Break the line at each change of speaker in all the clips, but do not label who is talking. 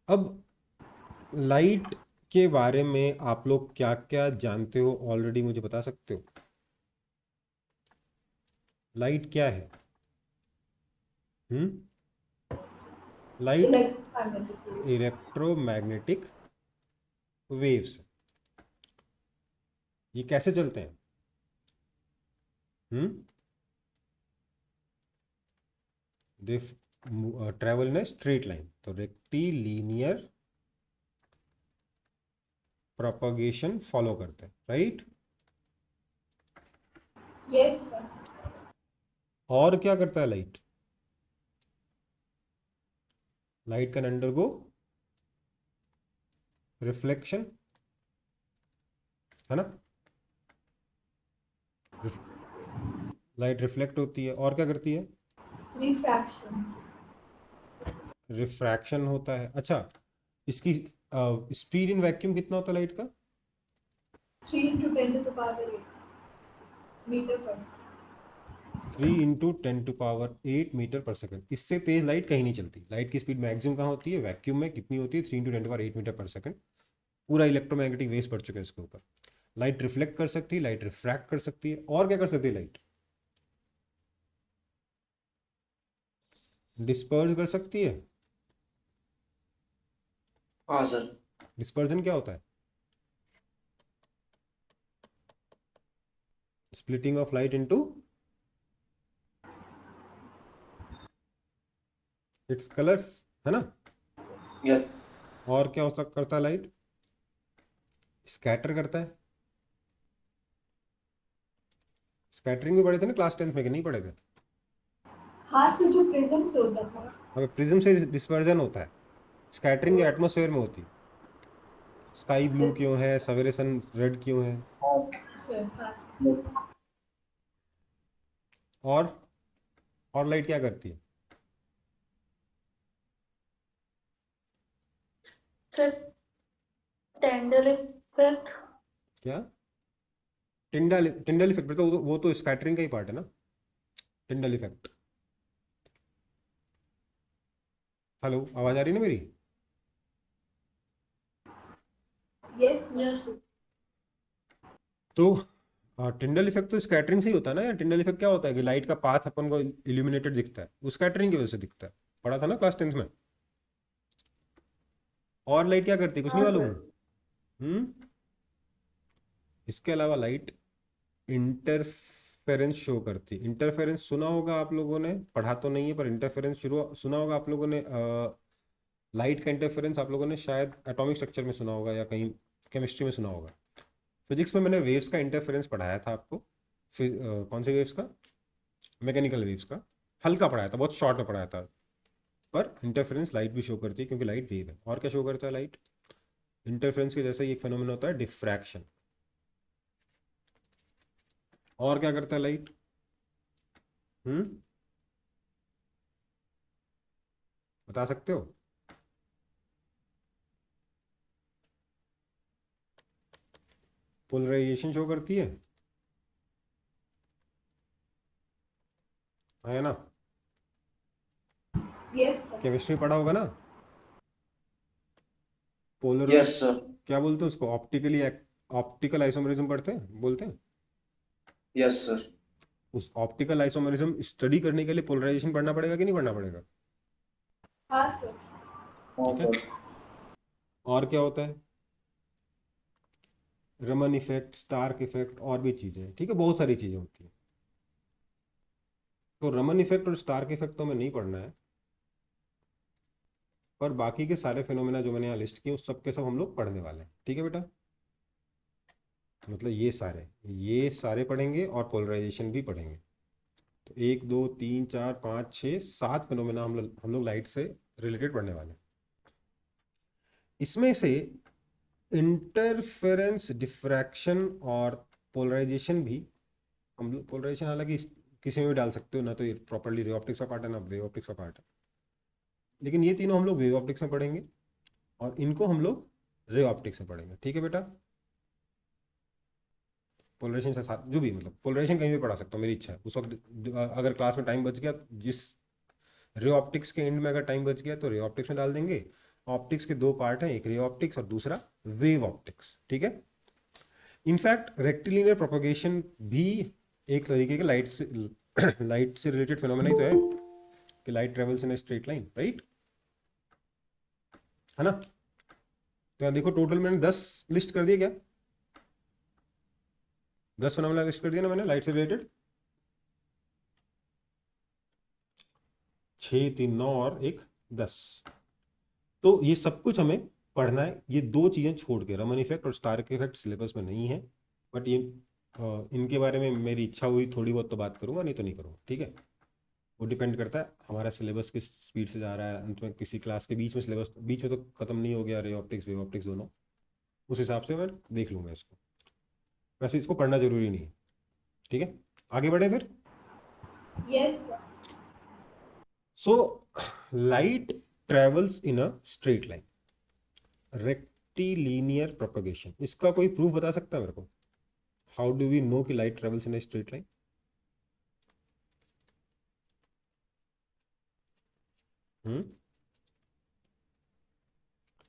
अब लाइट के बारे में आप लोग क्या क्या जानते हो ऑलरेडी, मुझे बता सकते हो? लाइट क्या है? Light
electromagnetic wave.
Electromagnetic waves. ये कैसे चलते हैं? They travel in straight line, तो रेक्टिलिनियर प्रोपगेशन फॉलो करते हैं, राइट?
Yes sir.
और क्या करता है light? Light can undergo reflection, है ना? लाइट रिफ्लेक्ट होती है, और क्या करती है?
रिफ्रैक्शन।
रिफ्रैक्शन होता है। अच्छा, इसकी स्पीड इन वैक्यूम कितना होता है लाइट का?
3 × 10⁻⁸3
× 10⁸ इससे तेज लाइट कहीं नहीं चलती। लाइट की स्पीड मैक्सिमम कहाँ होती है? वैक्यूम में। कितनी होती है? 3 × 10⁸ पूरा इलेक्ट्रोमैग्नेटिक वेव्स पड़ चुके हैं इसके ऊपर। लाइट रिफ्लेक्ट कर सकती है, लाइट रिफ्रैक्ट कर सकती है, और क्या कर सकती है लाइट? डिस्पर्स कर सकती है।
हाँ सर।
डिस्पर्जन क्या होता है? Splitting of light into its colours, है ना?
यस
और क्या हो सकता करता है लाइट? स्कैटर करता है। स्कैटरिंग भी पढ़े थे ना क्लास 10th में, कि नहीं पढ़े थे?
हाँ सर, जो प्रिज्म से होता था।
हमें प्रिज्म से डिस्पर्जन होता है। स्कैटरिंग एटमॉस्फेयर में होती है। स्काई ब्लू क्यों है, सवेरे सन रेड क्यों है?
हाँ
सर हाँ सर।
सर।
और और लाइट क्या करती है?
Sir Tyndall effect.
क्या? टिंडल टिंडल इफेक्ट, तो वो तो स्कैटरिंग का ही पार्ट है ना, टिंडल इफेक्ट। हेलो, आवाज आ रही है ना मेरी?
Yes sir.
यस
तो टिंडल इफेक्ट तो स्कैटरिंग से ही होता है ना यार। टिंडल इफेक्ट क्या होता है कि लाइट का पाथ अपन को इल्यूमिनेटेड दिखता है, वो स्कैटरिंग की वजह से दिखता है। पढ़ा था ना क्लास 10th में। और लाइट क्या करती है, कुछ नहीं
हाँ
मालूम?
सर।
हम्म इसके अलावा लाइट इंटरफेरेंस शो करती है। इंटरफेरेंस सुना होगा आप लोगों ने, पढ़ा तो नहीं है, पर इंटरफेरेंस शुरू सुना होगा आप लोगों ने। लाइट का इंटरफेरेंस आप लोगों ने शायद एटॉमिक स्ट्रक्चर में सुना होगा, या कहीं केमिस्ट्री में सुना होगा। फिजिक्स में मैंने वेव्स का इंटरफेरेंस पढ़ाया था आपको। कौन से वेव्स का? मैकेनिकल वेव्स का। हल्का पढ़ाया था, बहुत शॉर्ट में पढ़ाया था। पर इंटरफेरेंस लाइट भी शो करती है, क्योंकि लाइट वेव है। और क्या शो करता है लाइट? इंटरफेरेंस के जैसा ही एक फेनोमेना होता है, डिफ्रैक्शन। और क्या करता है लाइट? हम्म बता सकते हो? पोलराइजेशन शो करती है ना?
Yes sir.
केमिस्ट्री पढ़ा होगा ना? Polar
yes sir.
क्या बोलते हैं उसको? ऑप्टिकल आइसोमेरिज्म पढ़ते हैं, बोलते हैं।
Yes sir.
उस ऑप्टिकल आइसोमेरिज्म स्टडी करने के लिए पोलराइजेशन पढ़ना पड़ेगा कि नहीं पढ़ना पड़ेगा?
हाँ सर।
हाँ
ठीक है।
सर।
और क्या होता है? रमन इफेक्ट, स्टार्क इफेक्ट, और भी चीजें हैं, ठीक है, बहुत सारी चीजें होती हैं। तो रमन इफेक्ट और स्टार्क इफेक्ट तो हमें नहीं पढ़ना है, पर बाकी के सारे फिनोमेना जो मैंने यहाँ लिस्ट किए उस सब के सब हम लोग पढ़ने वाले हैं, ठीक है बेटा? मतलब ये सारे पढ़ेंगे, और पोलराइजेशन भी पढ़ेंगे। तो 1 2 3 4 5 6 7 फिनोमेना हम लोग लाइट से रिलेटेड पढ़ने वाले हैं। इसमें से इंटरफेरेंस, डिफ्रैक्शन और पोलराइजेशन भी हम लोग, पोलराइजेशन हालांकि किसी में भी डाल सकते हो ना, तो ये प्रॉपरली रे ऑप्टिक्स का पार्ट है ना वेव ऑप्टिक्स का पार्ट है। लेकिन ये तीनों हम लोग वेव ऑप्टिक्स में पढ़ेंगे, और इनको हम लोग रे ऑप्टिक्स में पढ़ेंगे, ठीक है बेटा? पोलराइजेशन से साथ जो भी, मतलब पोलराइजेशन कहीं भी पढ़ा सकता हूँ, मेरी इच्छा है। उस वक्त अगर क्लास में टाइम बच गया, जिस रे ऑप्टिक्स के एंड में अगर टाइम बच गया तो रे ऑप्टिक्स में डाल देंगे। ऑप्टिक्स के दो पार्ट हैं, एक रे ऑप्टिक्स और दूसरा वेव ऑप्टिक्स, ठीक है। इनफैक्ट रेक्टिलिनियर प्रोपगेशन भी एक तरीके के लाइट से रिलेटेड फिनोमेना ही तो है कि light travels in a straight line, right, है ना। तो यहाँ देखो टोटल मैंने 10 लिस्ट कर दिया, क्या 10 फिनोमेना लिस्ट कर दिया ना मैंने लाइट से रिलेटेड। 6, 3, 9 और 1, 10। तो ये सब कुछ हमें पढ़ना है। ये दो चीजें छोड़ के, रमन इफेक्ट और स्टार्क इफेक्ट सिलेबस में नहीं है, बट ये इनके बारे में मेरी इच्छा हुई थोड़ी बहुत तो बात करूंगा, नहीं तो नहीं करूंगा, ठीक है। वो डिपेंड करता है हमारा सिलेबस किस स्पीड से जा रहा है, अंत में किसी क्लास के बीच में सिलेबस बीच में तो खत्म नहीं हो गया रे ऑप्टिक्स वेव ऑप्टिक्स दोनों, उस हिसाब से मैं देख लूंगा इसको। वैसे इसको पढ़ना जरूरी नहीं है, ठीक है। आगे बढ़े फिर।
Yes, sir.
So light travels in a straight line, rectilinear propagation, इसका कोई प्रूफ बता सकता है मेरे को? हाउ डू वी नो कि light travels in a straight line?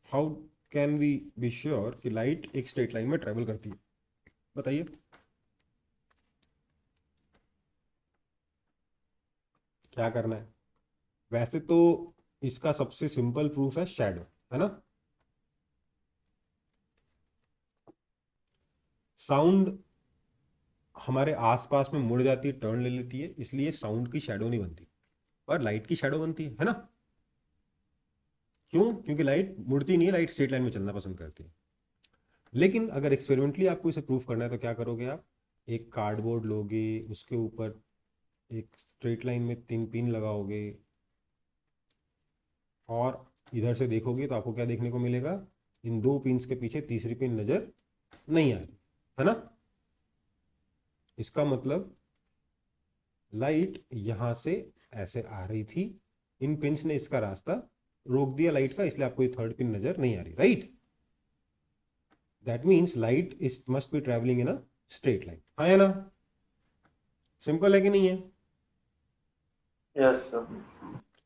How can we be sure कि लाइट एक स्ट्रेट लाइन में ट्रेवल करती है? बताइए। क्या करना है? वैसे तो इसका सबसे सिंपल प्रूफ है शैडो, है ना। साउंड हमारे आसपास में मुड़ जाती है, टर्न ले लेती है, इसलिए साउंड की शैडो नहीं बनती, पर लाइट की शैडो बनती है ना। क्यों? क्योंकि लाइट मुड़ती नहीं है, लाइट स्ट्रेट लाइन में चलना पसंद करती है। लेकिन अगर एक्सपेरिमेंटली आपको इसे प्रूफ करना है तो क्या करोगे आप? एक कार्डबोर्ड लोगे, उसके ऊपर एक स्ट्रेट लाइन में 3 पिन लगाओगे और इधर से देखोगे तो आपको क्या देखने को मिलेगा? इन 2 पिन्स के पीछे तीसरी पिन नजर नहीं आ रही, है ना। इसका मतलब लाइट यहां से ऐसे आ रही थी, इन पिन्स ने इसका रास्ता रोक दिया लाइट का, इसलिए आपको ये थर्ड पिन नजर नहीं आ रही, right. That means light is must be travelling in a straight line, हाँ है ना। सिंपल है कि नहीं है?
Yes, sir.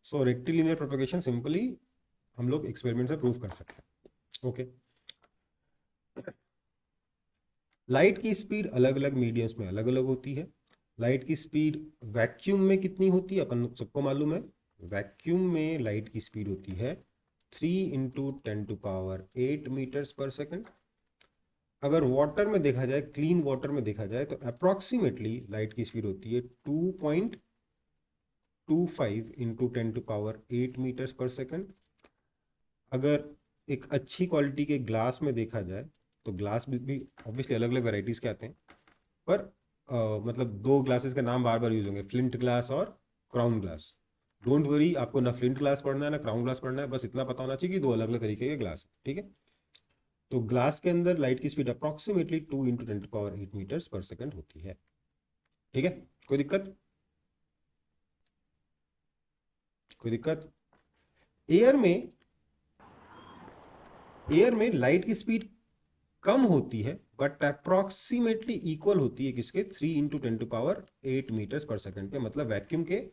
सो रेक्टिलिनियर प्रोपगेशन सिंपली हम लोग एक्सपेरिमेंट से प्रूव कर सकते हैं, ओके। लाइट की स्पीड अलग अलग मीडियम्स में अलग अलग होती है। लाइट की स्पीड वैक्यूम में कितनी होती है अपन सबको मालूम है। वैक्यूम में लाइट की स्पीड होती है 3 × 10⁸ मीटर्स पर सेकेंड। अगर वाटर में देखा जाए, क्लीन वाटर में देखा जाए, तो अप्रोक्सीमेटली लाइट की स्पीड होती है 2.25 × 10⁸ मीटर्स पर सेकेंड। अगर एक अच्छी क्वालिटी के ग्लास में देखा जाए, तो ग्लास भी ऑब्वियसली अलग अलग वेराइटीज के आते हैं, पर मतलब 2 ग्लासेस का नाम बार बार यूज होंगे, फ्लिंट ग्लास और क्राउन ग्लास। डोंट वरी, आपको ना फ्लिंट ग्लास पढ़ना है ना क्राउन ग्लास पढ़ना है, बस इतना पता होना चाहिए कि 2 अलग अलग तरीके के ग्लास, ठीक है। तो ग्लास के अंदर लाइट की स्पीड अप्रोक्सीमेटली 2 × 10⁸ मीटर्स पर सेकेंड होती है, ठीक है। कोई दिक्कत? कोई दिक्कत? एयर में लाइट की स्पीड कम होती है, बट अप्रोक्सीमेटली इक्वल होती है किसके? 3 × 10⁸ मीटर्स पर सेकेंड के। मतलब वैक्यूम के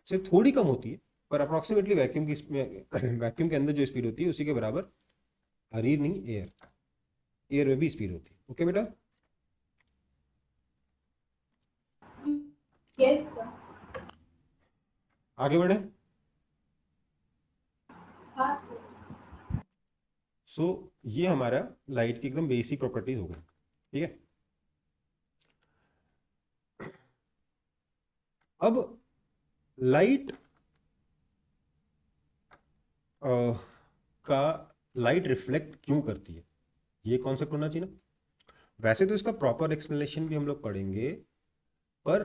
से थोड़ी कम होती है, पर अप्रोक्सीमेटली वैक्यूम के अंदर जो स्पीड होती है उसी के बराबर, हरीर नहीं, एयर में भी स्पीड होती है, ओके बेटा।
Yes, sir.
आगे बढ़े।
हाँ sir.
सो ये हमारा लाइट की एकदम बेसिक प्रॉपर्टीज हो गई, ठीक है। अब लाइट का लाइट रिफ्लेक्ट क्यों करती है, ये कॉन्सेप्ट होना चाहिए ना। वैसे तो इसका प्रॉपर एक्सप्लेनेशन भी हम लोग पढ़ेंगे, पर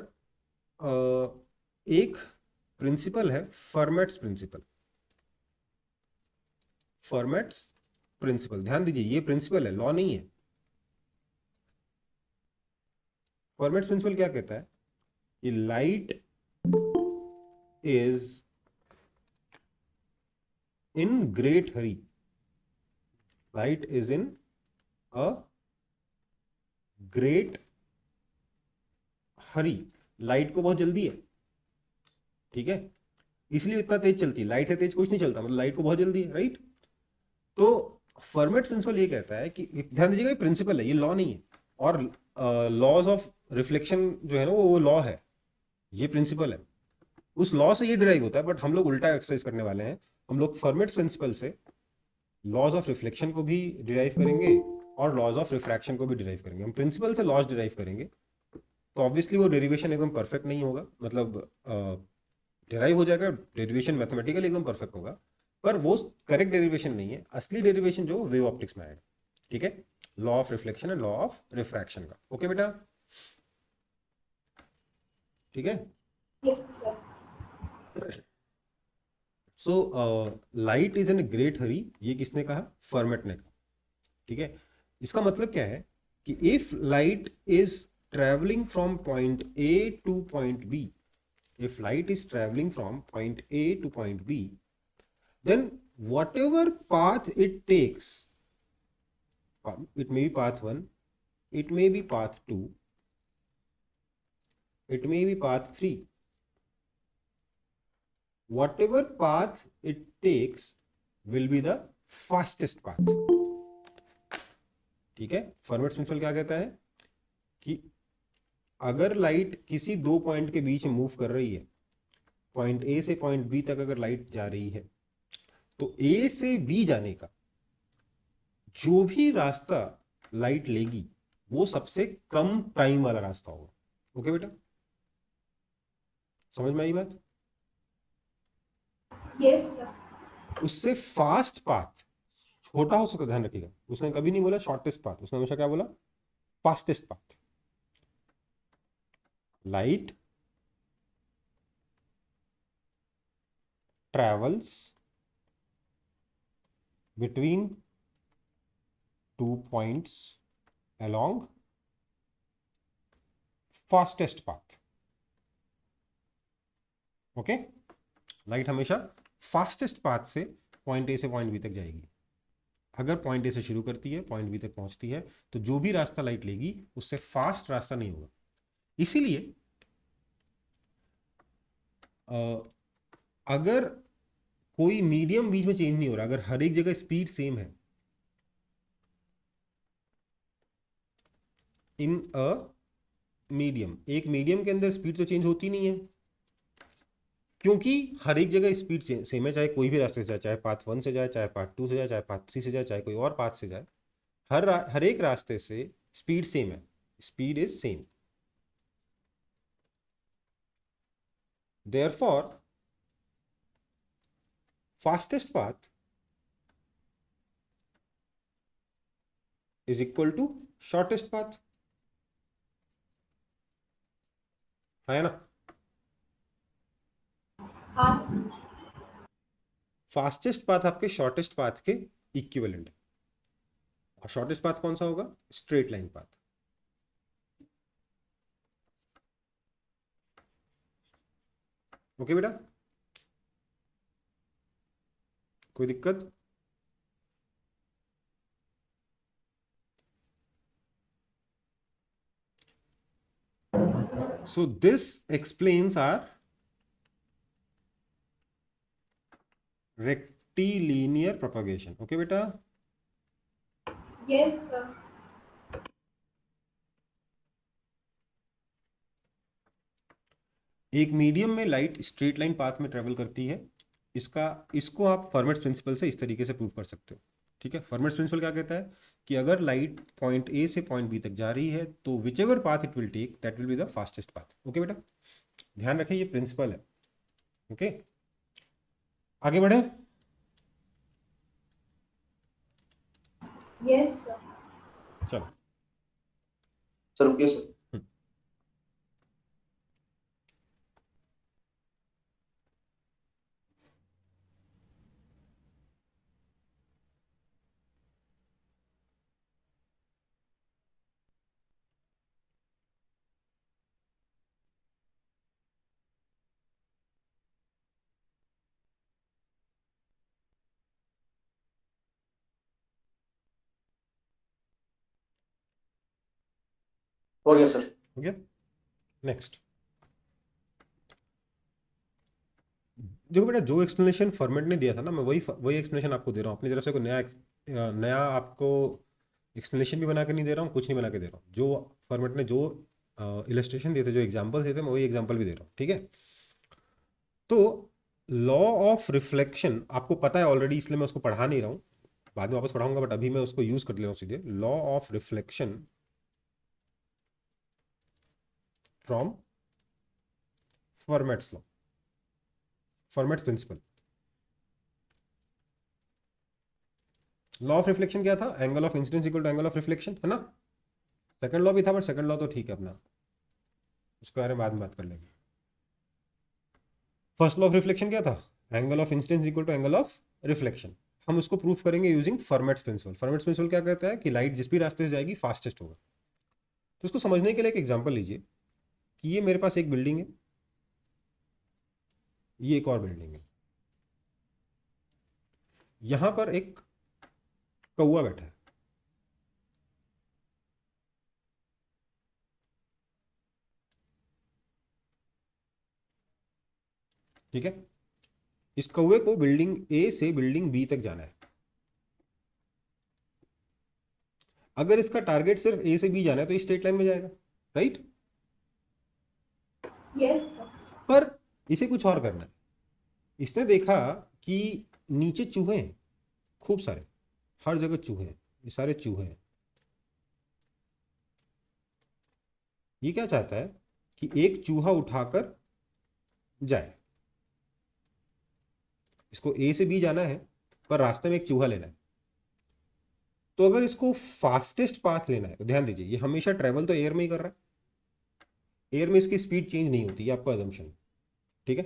एक प्रिंसिपल है, फर्मेट्स प्रिंसिपल। फर्मेट्स प्रिंसिपल, ध्यान दीजिए, ये प्रिंसिपल है, लॉ नहीं है। फर्मेट्स प्रिंसिपल क्या कहता है कि light is in great Hari, light is in a great Hari, light को बहुत जल्दी है, ठीक है, इसलिए इतना तेज चलती है। लाइट से तेज कुछ नहीं चलता, मतलब लाइट को बहुत जल्दी है, राइट। तो फर्मेट प्रिंसिपल ये कहता है कि ध्यान दीजिएगा ये प्रिंसिपल है, ये लॉ नहीं है। और लॉज ऑफ रिफ्लेक्शन जो है ना वो लॉ है, ये प्रिंसिपल है, उस लॉ से ये डिराइव होता है। बट हम लोग उल्टा एक्सरसाइज करने वाले हैं, हम लोग फर्मेट प्रिंसिपल से लॉज ऑफ रिफ्लेक्शन को भी डिराइव करेंगे और लॉज ऑफ रिफ्रैक्शन को भी डिराइव करेंगे। हम प्रिंसिपल से लॉज डिराइव करेंगे, तो ऑब्वियसली वो डेरिवेशन एकदम परफेक्ट नहीं होगा, मतलब डिराइव हो जाएगा, डेरिवेशन मैथमेटिकली एकदम परफेक्ट होगा, पर वो करेक्ट डेरिवेशन नहीं है। असली डेरिवेशन जो वेव ऑप्टिक्स में आएगा, ठीक है, law of reflection and law of refraction का। ओके बेटा, ठीक है।
Yes, sir.
So light is in great hurry, ये किसने कहा? फर्मेट ने कहा, ठीक है। इसका मतलब क्या है कि if light is travelling from point A to point B, if light is traveling from point A to point B, then whatever path it takes, it may be path 1, it may be path 2, it may be path 3, whatever path it takes will be the fastest path, ठीक है। Format principal क्या कहता है कि अगर light किसी दो point के बीच में मूव कर रही है, पॉइंट ए से पॉइंट बी तक अगर लाइट जा रही है, तो ए से बी जाने का जो भी रास्ता लाइट लेगी वो सबसे कम टाइम वाला रास्ता होगा। ओके बेटा, समझ में आई बात?
Yes, sir.
उससे फास्ट पाथ छोटा हो सकता, ध्यान रखिएगा, उसने कभी नहीं बोला शॉर्टेस्ट पाथ, उसने हमेशा क्या बोला? Fastest path. Light travels between two points along fastest path. Okay, light हमेशा फास्टेस्ट पाथ से पॉइंट ए से पॉइंट बी तक जाएगी। अगर पॉइंट ए से शुरू करती है, पॉइंट बी तक पहुंचती है, तो जो भी रास्ता लाइट लेगी उससे फास्ट रास्ता नहीं होगा। इसीलिए अगर कोई मीडियम बीच में चेंज नहीं हो रहा, अगर हर एक जगह स्पीड सेम है, इन अ मीडियम, एक मीडियम के अंदर स्पीड तो चेंज होती नहीं है, क्योंकि हर एक जगह स्पीड सेम है, चाहे कोई भी रास्ते से जाए, चाहे पाथ 1 से जाए, चाहे पाथ 2 से जाए, चाहे पाथ 3 से जाए, चाहे कोई और पाथ से जाए, हर एक रास्ते से स्पीड सेम है, speed is same. Therefore fastest path is equal to shortest path, है ना?
हाँ sir.
फास्टेस्ट पाथ आपके शॉर्टेस्ट पाथ के इक्विवेलेंट है, और शॉर्टेस्ट पाथ कौन सा होगा? Straight line path. ओके बेटा, कोई दिक्कत? So this explains our rectilinear propagation. Okay बेटा,
Yes, sir.
एक मीडियम में लाइट स्ट्रेट लाइन पाथ में ट्रेवल करती है, इसको आप फर्मेट्स प्रिंसिपल से इस तरीके से प्रूव कर सकते हो, ठीक है। फर्मेट्स प्रिंसिपल क्या कहता है कि अगर लाइट पॉइंट ए से पॉइंट बी तक जा रही है, तो whichever path it will take that will be the fastest path. Okay बेटा, ध्यान रखें ये प्रिंसिपल है। ओके, आगे बढ़े।
Yes, sir.
चलो,
सर रुकिए सर। हो गया सर।
हो गया। नेक्स्ट, देखो बेटा, जो एक्सप्लेनेशन फॉर्मेट ने दिया था ना, मैं वही एक्सप्लेनेशन आपको दे रहा हूँ अपनी तरफ से। कोई नया आपको एक्सप्लेनेशन भी बना के नहीं दे रहा हूँ, कुछ नहीं बना के दे रहा हूँ। जो फॉर्मेट ने जो इलस्ट्रेशन दिए थे, जो एग्जांपल्स दिए थे, मैं वही एग्जांपल भी दे रहा हूँ, ठीक है। तो लॉ ऑफ रिफ्लेक्शन आपको पता है ऑलरेडी, इसलिए मैं उसको पढ़ा नहीं रहा हूँ, बाद में वापस पढ़ाऊंगा, बट अभी मैं उसको यूज कर ले रहा हूँ सीधे। Law of reflection from Fermat's law, Fermat's principle. Law of reflection क्या था? Angle of incidence equal to angle of reflection, है ना। सेकंड लॉ भी था, बट सेकंड लॉ तो ठीक है अपना, उसके बारे में बाद में बात कर लेंगे। फर्स्ट लॉ ऑफ रिफ्लेक्शन क्या था? Angle of incidence equal to angle of reflection. हम उसको प्रूफ करेंगे using Fermat's principle. Fermat's principle क्या कहता है कि लाइट जिस भी रास्ते से जाएगी फास्टेस्ट होगा। तो इसको समझने के लिए एक एग्जांपल लीजिए कि ये मेरे पास एक बिल्डिंग है, ये एक और बिल्डिंग है, यहां पर एक कौवा बैठा है, ठीक है। इस कौवे को बिल्डिंग ए से बिल्डिंग बी तक जाना है। अगर इसका टारगेट सिर्फ ए से बी जाना है तो स्ट्रेट लाइन में जाएगा, राइट।
Yes sir.
पर इसे कुछ और करना है। इसने देखा कि नीचे चूहे हैं खूब सारे, हर जगह चूहे हैं, ये सारे चूहे हैं। ये क्या चाहता है कि एक चूहा उठाकर जाए। इसको ए से बी जाना है, पर रास्ते में एक चूहा लेना है। तो अगर इसको फास्टेस्ट पाथ लेना है तो ध्यान दीजिए, ये हमेशा ट्रेवल तो एयर में ही कर रहा है। एयर में इसकी स्पीड चेंज नहीं होती, ये आपका अजम्पशन, ठीक है।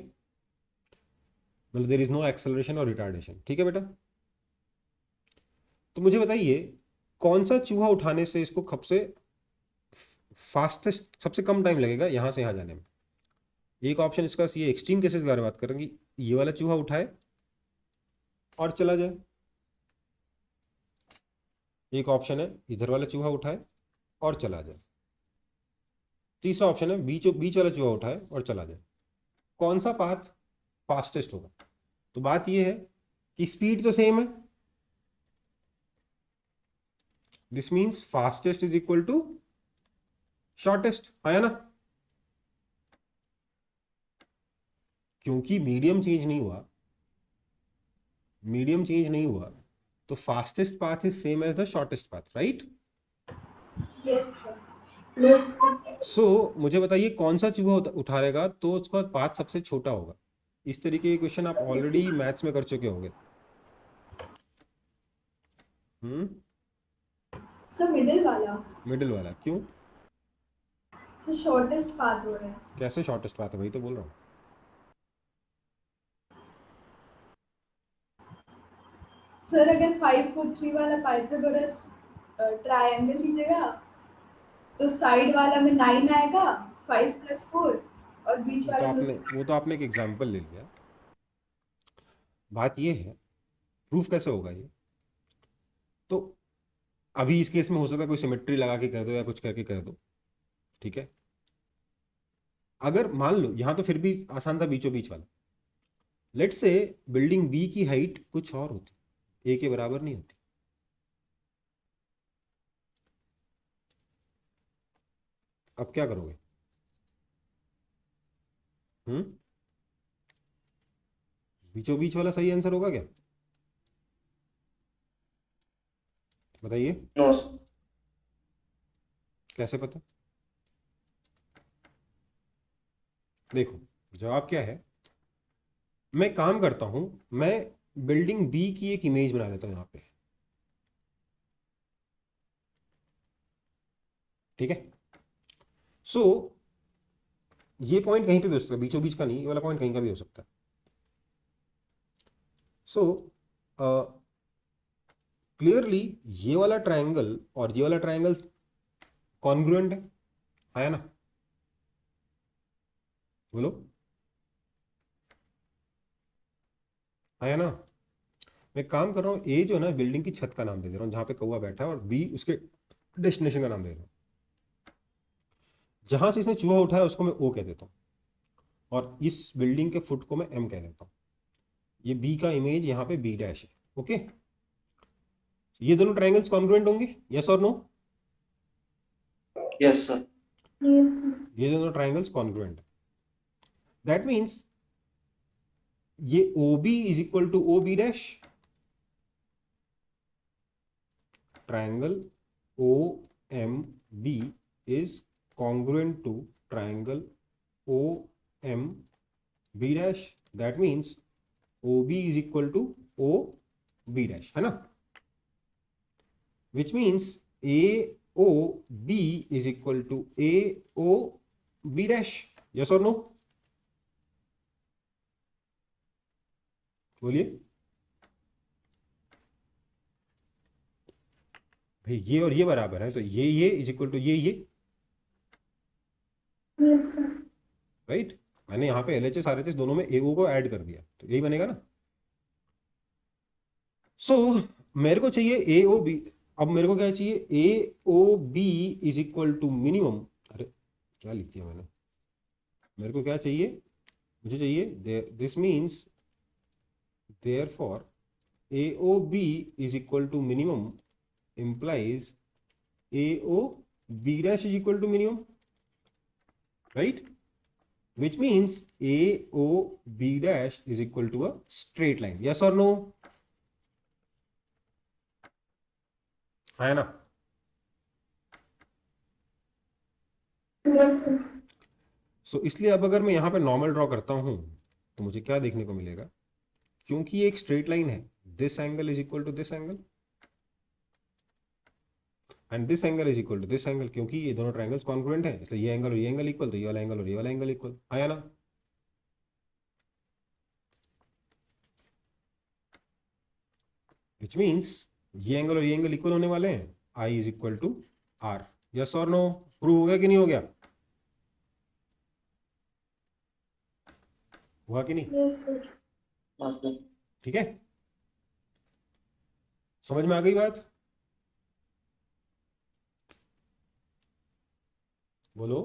मतलब देयर इज नो एक्सेलरेशन और रिटार्डेशन, ठीक है बेटा। तो मुझे बताइए कौन सा चूहा उठाने से इसको कब से फास्टेस्ट, सबसे कम टाइम लगेगा यहां से यहां जाने में। एक ऑप्शन इसका, ये एक्सट्रीम केसेस के बारे में बात करेंगे, ये वाला चूहा उठाए और चला जाए। एक ऑप्शन है इधर वाला चूहा उठाए और चला जाए। तीसरा ऑप्शन है बीच बीच वाला चूहा उठाए और चला जाए। कौन सा पाथ फास्टेस्ट होगा? तो बात यह है कि स्पीड तो सेम है, this means fastest is equal to shortest, आया ना। क्योंकि मीडियम चेंज नहीं हुआ, मीडियम चेंज नहीं हुआ, तो fastest path is same as the shortest path, right.
Yes sir.
So मुझे बताइए कौन सा चूहा उठाएगा तो उसका पाथ सबसे छोटा होगा। इस तरीके के क्वेश्चन आप ऑलरेडी मैथ्स में कर चुके होंगे।
सर मिडिल वाला।
मिडिल वाला क्यों?
सर शॉर्टेस्ट पाथ हो रहा है।
कैसे शॉर्टेस्ट पाथ है, वही तो बोल रहा हूँ।
सर अगर 5 4 3 वाला पाइथागोरस ट्रायंगल लीजिएगा तो साइड वाला में 9 आएगा, 5 + 4, और बीच
तो
वाला में
वो तो आपने एक एग्जाम्पल ले लिया। बात ये है प्रूफ कैसे होगा ये। तो अभी इस केस में हो सकता है कोई सिमेट्री लगा के कर दो या कुछ करके कर दो, ठीक है। अगर मान लो यहां तो फिर भी आसान था, बीचों बीच वाला। लेट से बिल्डिंग बी की हाइट कुछ और होती, ए के बराबर नहीं होती, अब क्या करोगे? बीचों बीच वाला सही आंसर होगा क्या, बताइए।
No sir.
कैसे पता? देखो जवाब क्या है, मैं काम करता हूं, मैं बिल्डिंग बी की एक इमेज बना लेता हूं यहां पे, ठीक है। सो ये पॉइंट कहीं पे भी हो सकता है, बीचों बीच का नहीं, ये वाला पॉइंट कहीं का भी हो सकता है। सो क्लियरली ये वाला ट्रायंगल और ये वाला ट्रायंगल कॉन्ग्रुएंट है, आया ना, बोलो, आया ना। मैं काम कर रहा हूँ, ए जो है ना बिल्डिंग की छत का नाम दे दे रहा हूँ जहां पे कौवा बैठा है, और बी उसके डेस्टिनेशन का नाम दे रहा हूँ। जहां से इसने चूहा उठाया उसको मैं ओ कह देता हूँ, और इस बिल्डिंग के फुट को मैं एम कह देता हूँ। ये बी का इमेज यहाँ पे बी डैश है। ओके, ये दोनों ट्राइंगल्स कॉन्ग्रुएंट होंगे, यस और no?
Yes sir.
Yes, sir.
ये दोनों ट्राइंगल्स कॉन्ग्रुएंट है। दैट मीन्स ये O B is equal to O B dash, triangle O M B is congruent to triangle O M B dash. That means O B is equal to O B dash, है ना? Which means A O B is equal to A O B dash, yes और no? बोलिए भाई, ये और ये बराबर है तो ये इज इक्वल टू ये,
Yes, sir.
राइट? मैंने यहाँ पे LHS RHS दोनों में ए ओ को ऐड कर दिया तो यही बनेगा ना। सो मेरे को चाहिए ए ओ बी। अब मेरे को क्या चाहिए? A O B is equal to minimum. अरे क्या लिख दिया मैंने? मेरे को क्या चाहिए? मुझे चाहिए this means therefore AOB is equal to minimum implies AOB dash is equal to minimum, right? Which means AOB dash is equal to a straight line, yes or no? है ना?
Yes, sir.
सो इसलिए अब अगर मैं यहाँ पे normal draw करता हूँ तो मुझे क्या देखने को मिलेगा? क्योंकि ये एक स्ट्रेट लाइन है, this angle is equal to this angle and this angle is equal to this angle. क्योंकि ये दोनों ट्रायंगल्स कॉन्ग्रुएंट है इसलिए ये एंगल और ये एंगल इक्वल, तो ये वाला एंगल और ये वाला एंगल इक्वल, आया ना? विच मीन्स ये एंगल और ये एंगल इक्वल होने वाले हैं, I is equal to R, yes और नो? प्रूव हो गया कि नहीं हो गया? हुआ कि नहीं?
Yes, sir.
हाँ सर।
ठीक है, समझ में आ गई बात? बोलो।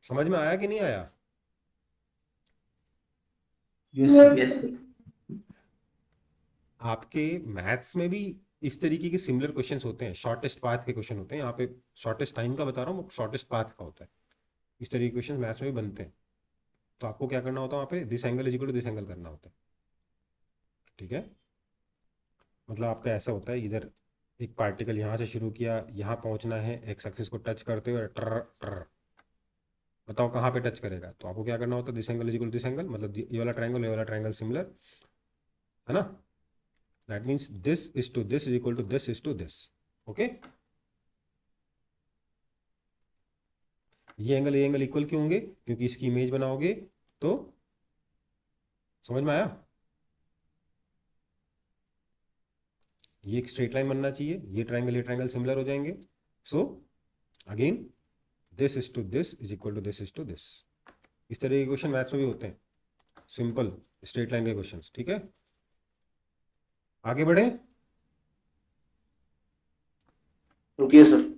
समझ में आया कि नहीं आया?
Yes
Yes,
yes
sir.
Sir.
आपके मैथ्स में भी इस तरीके के सिमिलर क्वेश्चंस होते हैं, शॉर्टेस्ट पाथ के क्वेश्चन होते हैं। यहाँ पे शॉर्टेस्ट टाइम का बता रहा हूँ, शॉर्टेस्ट पाथ का होता है। इस तरीके के क्वेश्चन मैथ्स में भी बनते हैं। तो आपको क्या करना होता है? वहाँ पे this angle is equal to this angle करना होता है, ठीक है? मतलब आपका ऐसा होता है, इधर एक पार्टिकल यहाँ से शुरू किया, यहाँ पहुँचना है, एक्स एक्सिस को टच करते हुए टर टर, बताओ कहाँ पे टच करेगा? तो आपको क्या करना होता है? This angle is equal to this angle, मतलब ये वाला ट्रायंगल, ये वाला ट्रायंगल सिमिलर है ना? That means this is to this is equal to this is to this. Okay, ये एंगल इक्वल क्यों होंगे? क्योंकि इसकी इमेज बनाओगे तो, समझ में आया? ये एक स्ट्रेट लाइन बनना चाहिए, ये ट्रायंगल सिमिलर हो जाएंगे। So again this is to this is equal to this is to this. इस तरह के क्वेश्चन मैथ्स में भी होते हैं, सिंपल स्ट्रेट लाइन के क्वेश्चंस, ठीक है? आगे बढ़े।
रुकिए सर।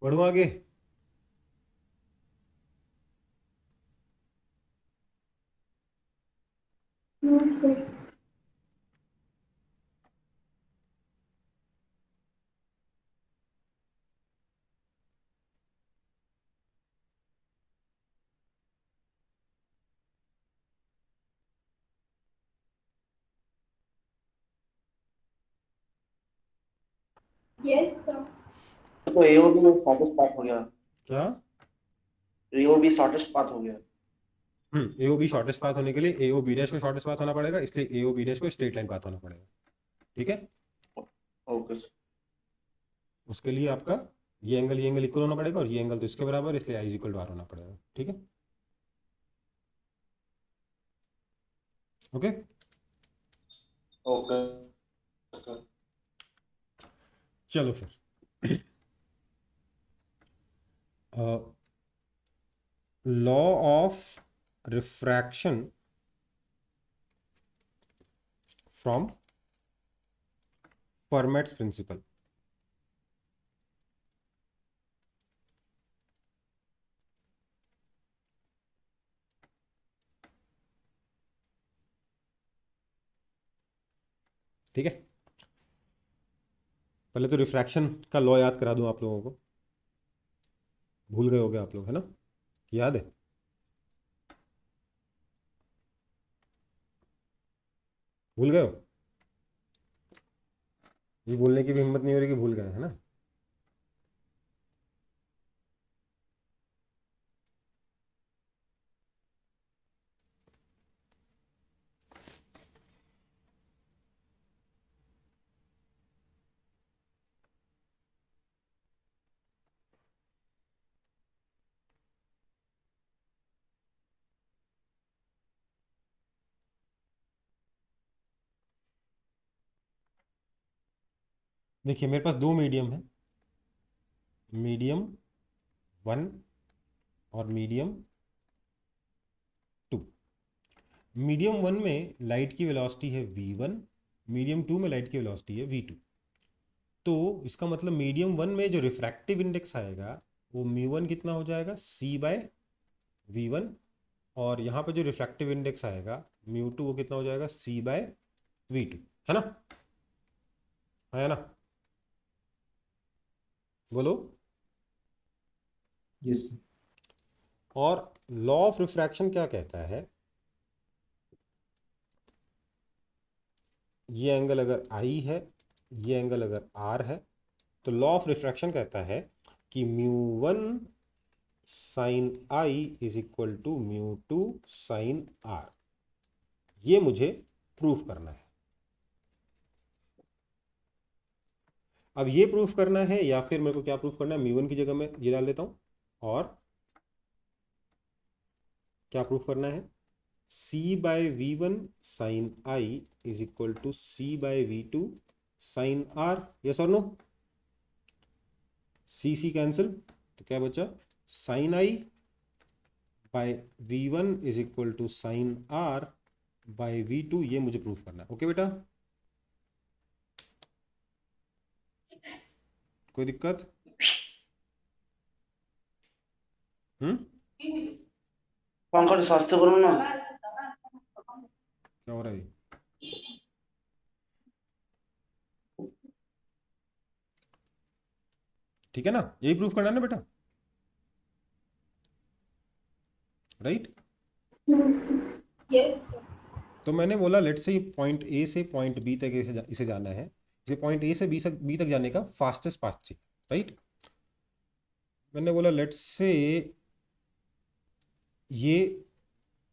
बढ़ो आगे।
No sir.
Yes sir.
तो एओबी शॉर्टेस्ट पाथ हो गया।
क्या?
एओबी शॉर्टेस्ट पाथ हो गया।
AO B शॉर्टेस्ट पाथ होने के लिए AO B डैश को शॉर्टेस्ट पाथ होना पड़ेगा, इसलिए AO B डैश को स्ट्रेट लाइन पाथ होना पड़ेगा। ठीक है,
ओके सर।
उसके लिए आपका ये एंगल इक्वल होना पड़ेगा और ये एंगल तो इसके बराबर है, इसलिए I is equal to R होना पड़ेगा। ठीक है, ओके।
Okay sir.
चलो फिर law of refraction from Fermat's principle. ठीक है, पहले तो रिफ्रैक्शन का लॉ याद करा दूं आप लोगों को, भूल गए होगे आप लोग, है ना? याद है? भूल गए हो? ये बोलने की भी हिम्मत नहीं हो रही कि भूल गए, है ना? देखिए मेरे पास दो मीडियम है, मीडियम 1 और मीडियम 2। मीडियम 1 में लाइट की वेलोसिटी है v1, मीडियम 2 में लाइट की वेलोसिटी है v2। तो इसका मतलब मीडियम 1 में जो रिफ्रैक्टिव इंडेक्स आएगा वो μ1 कितना हो जाएगा, c/v1, और यहाँ पे जो रिफ्रैक्टिव इंडेक्स आएगा μ2 वो कितना हो जाएगा, c/v2, है ना? है ना? बोलो।
यस।
और लॉ ऑफ रिफ्रैक्शन क्या कहता है, ये एंगल अगर I है, ये एंगल अगर R है, तो लॉ ऑफ रिफ्रैक्शन कहता है कि μ1 sine I is equal to μ2 sine R। ये मुझे प्रूफ करना है। अब ये प्रूफ करना है या फिर मेरे को क्या प्रूफ करना है, μ1 की जगह में ये डाल देता हूं, और क्या प्रूफ करना है, c/v1 sine I is equal to c/v2 sine R। Yes और नो? C कैंसिल, तो क्या बचा, sine I by v1 is equal to sine R by v2। ये मुझे प्रूफ करना है। ओके बेटा, कोई दिक्कत?
पंकज स्वास्थ्य करो ना।
क्या हो रहा है? ठीक है ना, यही प्रूफ करना है ना बेटा, राइट?
Yes sir.
तो मैंने बोला लेट से पॉइंट ए से पॉइंट बी तक इसे जाना है, इसे पॉइंट ए से बी तक जाने का फास्टेस्ट पाथ चाहिए, राइट? मैंने बोला लेट से ये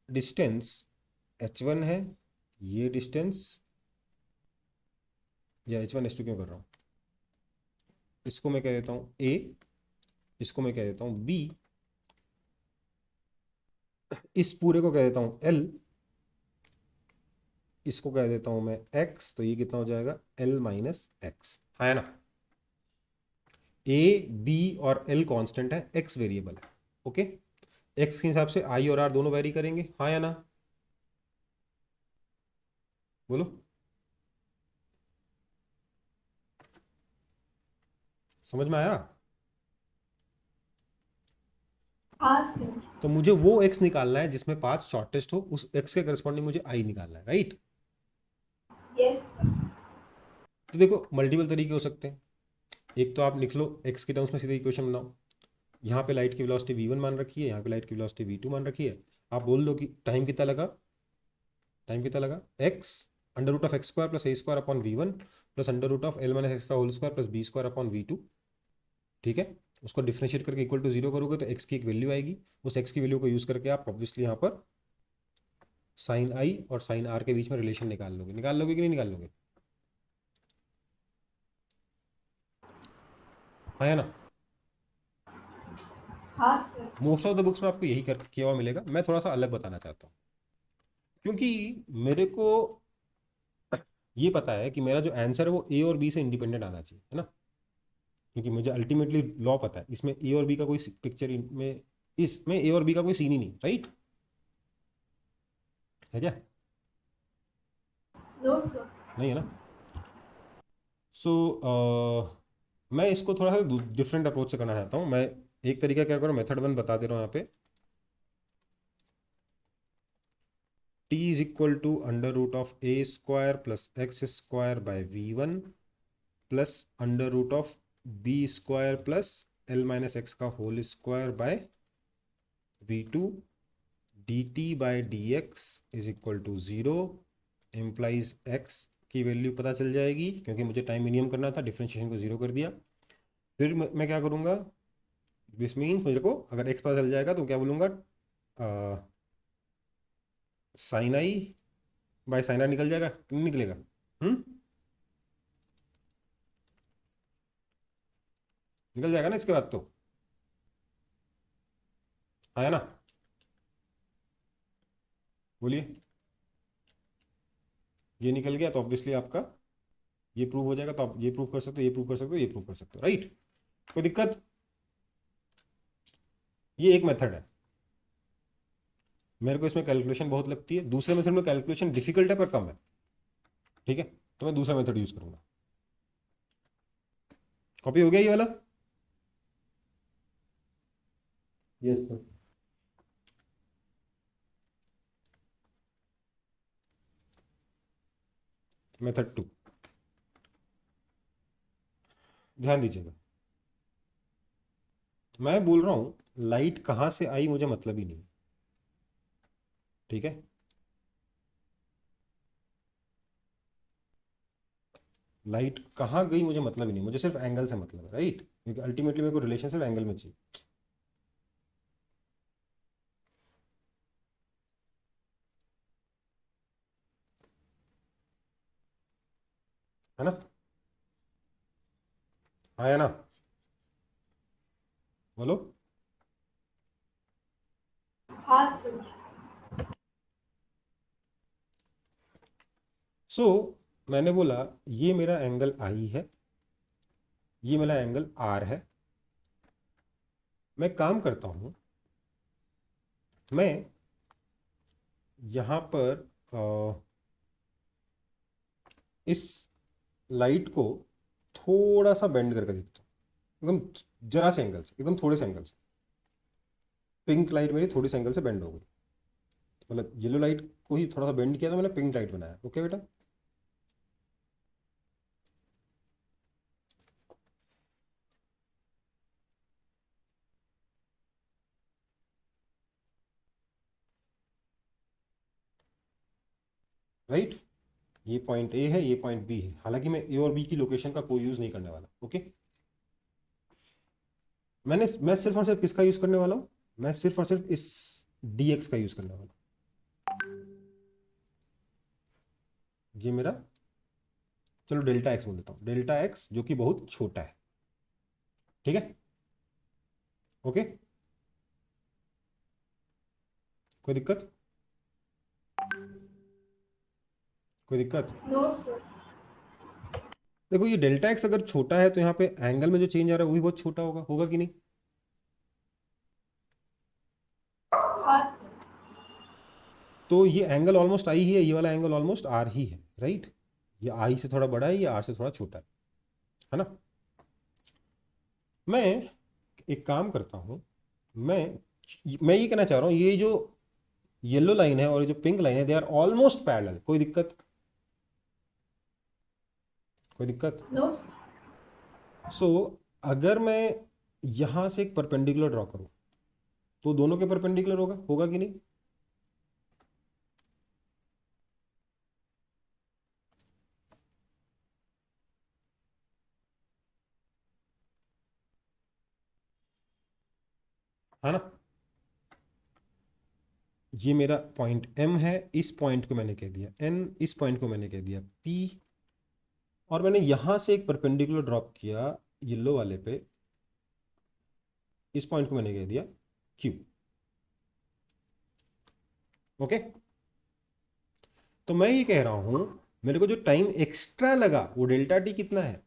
डिस्टेंस h1 है, ये डिस्टेंस, या h1 h2 क्यों कर रहा हूं, इसको मैं कह देता हूं a, इसको मैं कह देता हूं b, इस पूरे को कह देता हूं l, इसको कह देता हूं मैं x। तो ये कितना हो जाएगा, l माइनस एक्स, है ना? a b और l कांस्टेंट है, x वेरिएबल है। ओके, x के हिसाब से i और r दोनों वेरी करेंगे, हाँ या ना? बोलो, समझ में आया?
हाँ सर।
तो मुझे वो x निकालना है जिसमें पाथ शॉर्टेस्ट हो, उस x के करस्पॉन्डिंग मुझे i निकालना है, राइट?
Yes sir.
तो देखो मल्टीपल तरीके हो सकते हैं। एक तो आप लिख लो x के टर्म्स में सीधे इक्वेशन बनाओ। यहाँ पे लाइट की वेलोसिटी v1 मान रखी है, यहाँ पे लाइट की वेलोसिटी v2 मान रखी है। आप बोल दो कि टाइम कितना लगा, x under root of x square plus a square upon v one plus under root of l minus x का whole square plus b square upon v two. ठीक है, उसको डिफ्रेंशिएट करके इक्वल टू 0 करोगे तो x की एक value आएगी। उस x की वैल्यू को यूज करके आप ऑब्वियसली यहाँ पर साइन आई और साइन आर के बीच में रिलेशन निकाल लोगे कि नहीं निकाल लोगे? हाँ या ना?
हाँ sir.
Most of the books में आपको यही किया हुआ मिलेगा। मैं थोड़ा सा अलग बताना चाहता हूँ, क्योंकि मेरे को ये पता है कि मेरा जो आंसर है वो ए और बी से इंडिपेंडेंट आना चाहिए, है ना? क्योंकि मुझे अल्टीमेटली लॉ पता है, इसमें ए और बी का कोई पिक्चर में, इसमें ए और बी का कोई सीन ही नहीं, राइट? है क्या?
No sir.
नहीं है ना? सो मैं इसको थोड़ा सा डिफरेंट अप्रोच से करना चाहता हूँ। मैं एक तरीका क्या करूँ, मेथड 1 बता दे रहा हूँ यहाँ पे। t is equal to under root of a square plus x square by v1 plus under root of b square plus l minus x का whole square by v2 dt by dx is equal to 0 implies x की value पता चल जाएगी, क्योंकि मुझे time minimum करना था, differentiation को 0 कर दिया। फिर मैं क्या करूँगा, दिस मीन्स मुझे को अगर x पता चल जाएगा तो क्या बोलूँगा, sine I by sine R निकल जाएगा, नहीं निकलेगा? निकल जाएगा ना इसके बाद तो, आया ना? बोलिए। ये निकल गया तो ऑब्वियसली आपका ये प्रूव हो जाएगा, तो आप ये प्रूव कर सकते हो, ये प्रूव कर सकते हो, ये प्रूव कर सकते हो, राइट? कोई दिक्कत? ये एक मेथड है। मेरे को इसमें कैलकुलेशन बहुत लगती है, दूसरे मेथड में कैलकुलेशन डिफिकल्ट है पर कम है। ठीक है, तो मैं दूसरा मेथड यूज करूंगा। कॉपी हो गया ये वाला?
Yes sir.
मेथड 2 ध्यान दीजिएगा। मैं बोल रहा हूं लाइट कहां से आई मुझे मतलब ही नहीं, ठीक है? लाइट कहाँ गई मुझे मतलब ही नहीं, मुझे सिर्फ एंगल से मतलब है, राइट? क्योंकि अल्टीमेटली मेरे को रिलेशन सिर्फ एंगल में चाहिए। है ना? आया ना? बोलो।
हाँ सर।
सो मैंने बोला ये मेरा एंगल आई है, ये मेरा एंगल आर है। मैं काम करता हूं, मैं यहां पर इस लाइट को थोड़ा सा बेंड करके देखता हूं, एकदम जरा से एंगल से, एकदम थोड़े से एंगल से। पिंक लाइट मेरी थोड़ी से एंगल से बेंड हो गई, मतलब येलो लाइट को ही थोड़ा सा बेंड किया तो मैंने पिंक लाइट बनाया। ओके बेटा? राइट? ये पॉइंट ए है, ये पॉइंट बी है, हालांकि मैं ए और बी की लोकेशन का कोई यूज नहीं करने वाला। ओके? मैं सिर्फ और सिर्फ किसका यूज करने वाला हूं, मैं सिर्फ और सिर्फ इस dx का यूज करने वाला हूं। ये मेरा, चलो डेल्टा एक्स बोल देता हूं, डेल्टा एक्स जो कि बहुत छोटा है। ठीक है? ओके? कोई दिक्कत? कोई दिक्कत?
No sir.
देखो ये डेल्टा एक्स अगर छोटा है तो यहाँ पे एंगल में जो चेंज आ रहा है वो भी बहुत छोटा होगा, होगा कि नहीं?
हाँ सर।
तो ये एंगल ऑलमोस्ट आई ही है, ये वाला एंगल ऑलमोस्ट आर ही है, राइट? ये आई से थोड़ा बड़ा है, ये आर से थोड़ा छोटा है ना? मैं एक काम करता हूं, मैं मैं ये कहना चाह रहा हूँ ये जो येलो लाइन है और ये जो पिंक लाइन है दे आर ऑलमोस्ट पैरेलल। कोई दिक्कत? कोई दिक्कत?
नो
सो अगर मैं यहां से एक परपेंडिकुलर ड्रॉ करूं तो दोनों के परपेंडिकुलर होगा, होगा कि नहीं? है ना? ये मेरा पॉइंट M है, इस पॉइंट को मैंने कह दिया N, इस पॉइंट को मैंने कह दिया P, और मैंने यहां से एक परपेंडिकुलर ड्रॉप किया येलो वाले पे, इस पॉइंट को मैंने कह दिया Q। ओके, तो मैं ये कह रहा हूं मेरे को जो टाइम एक्स्ट्रा लगा वो डेल्टा टी कितना है?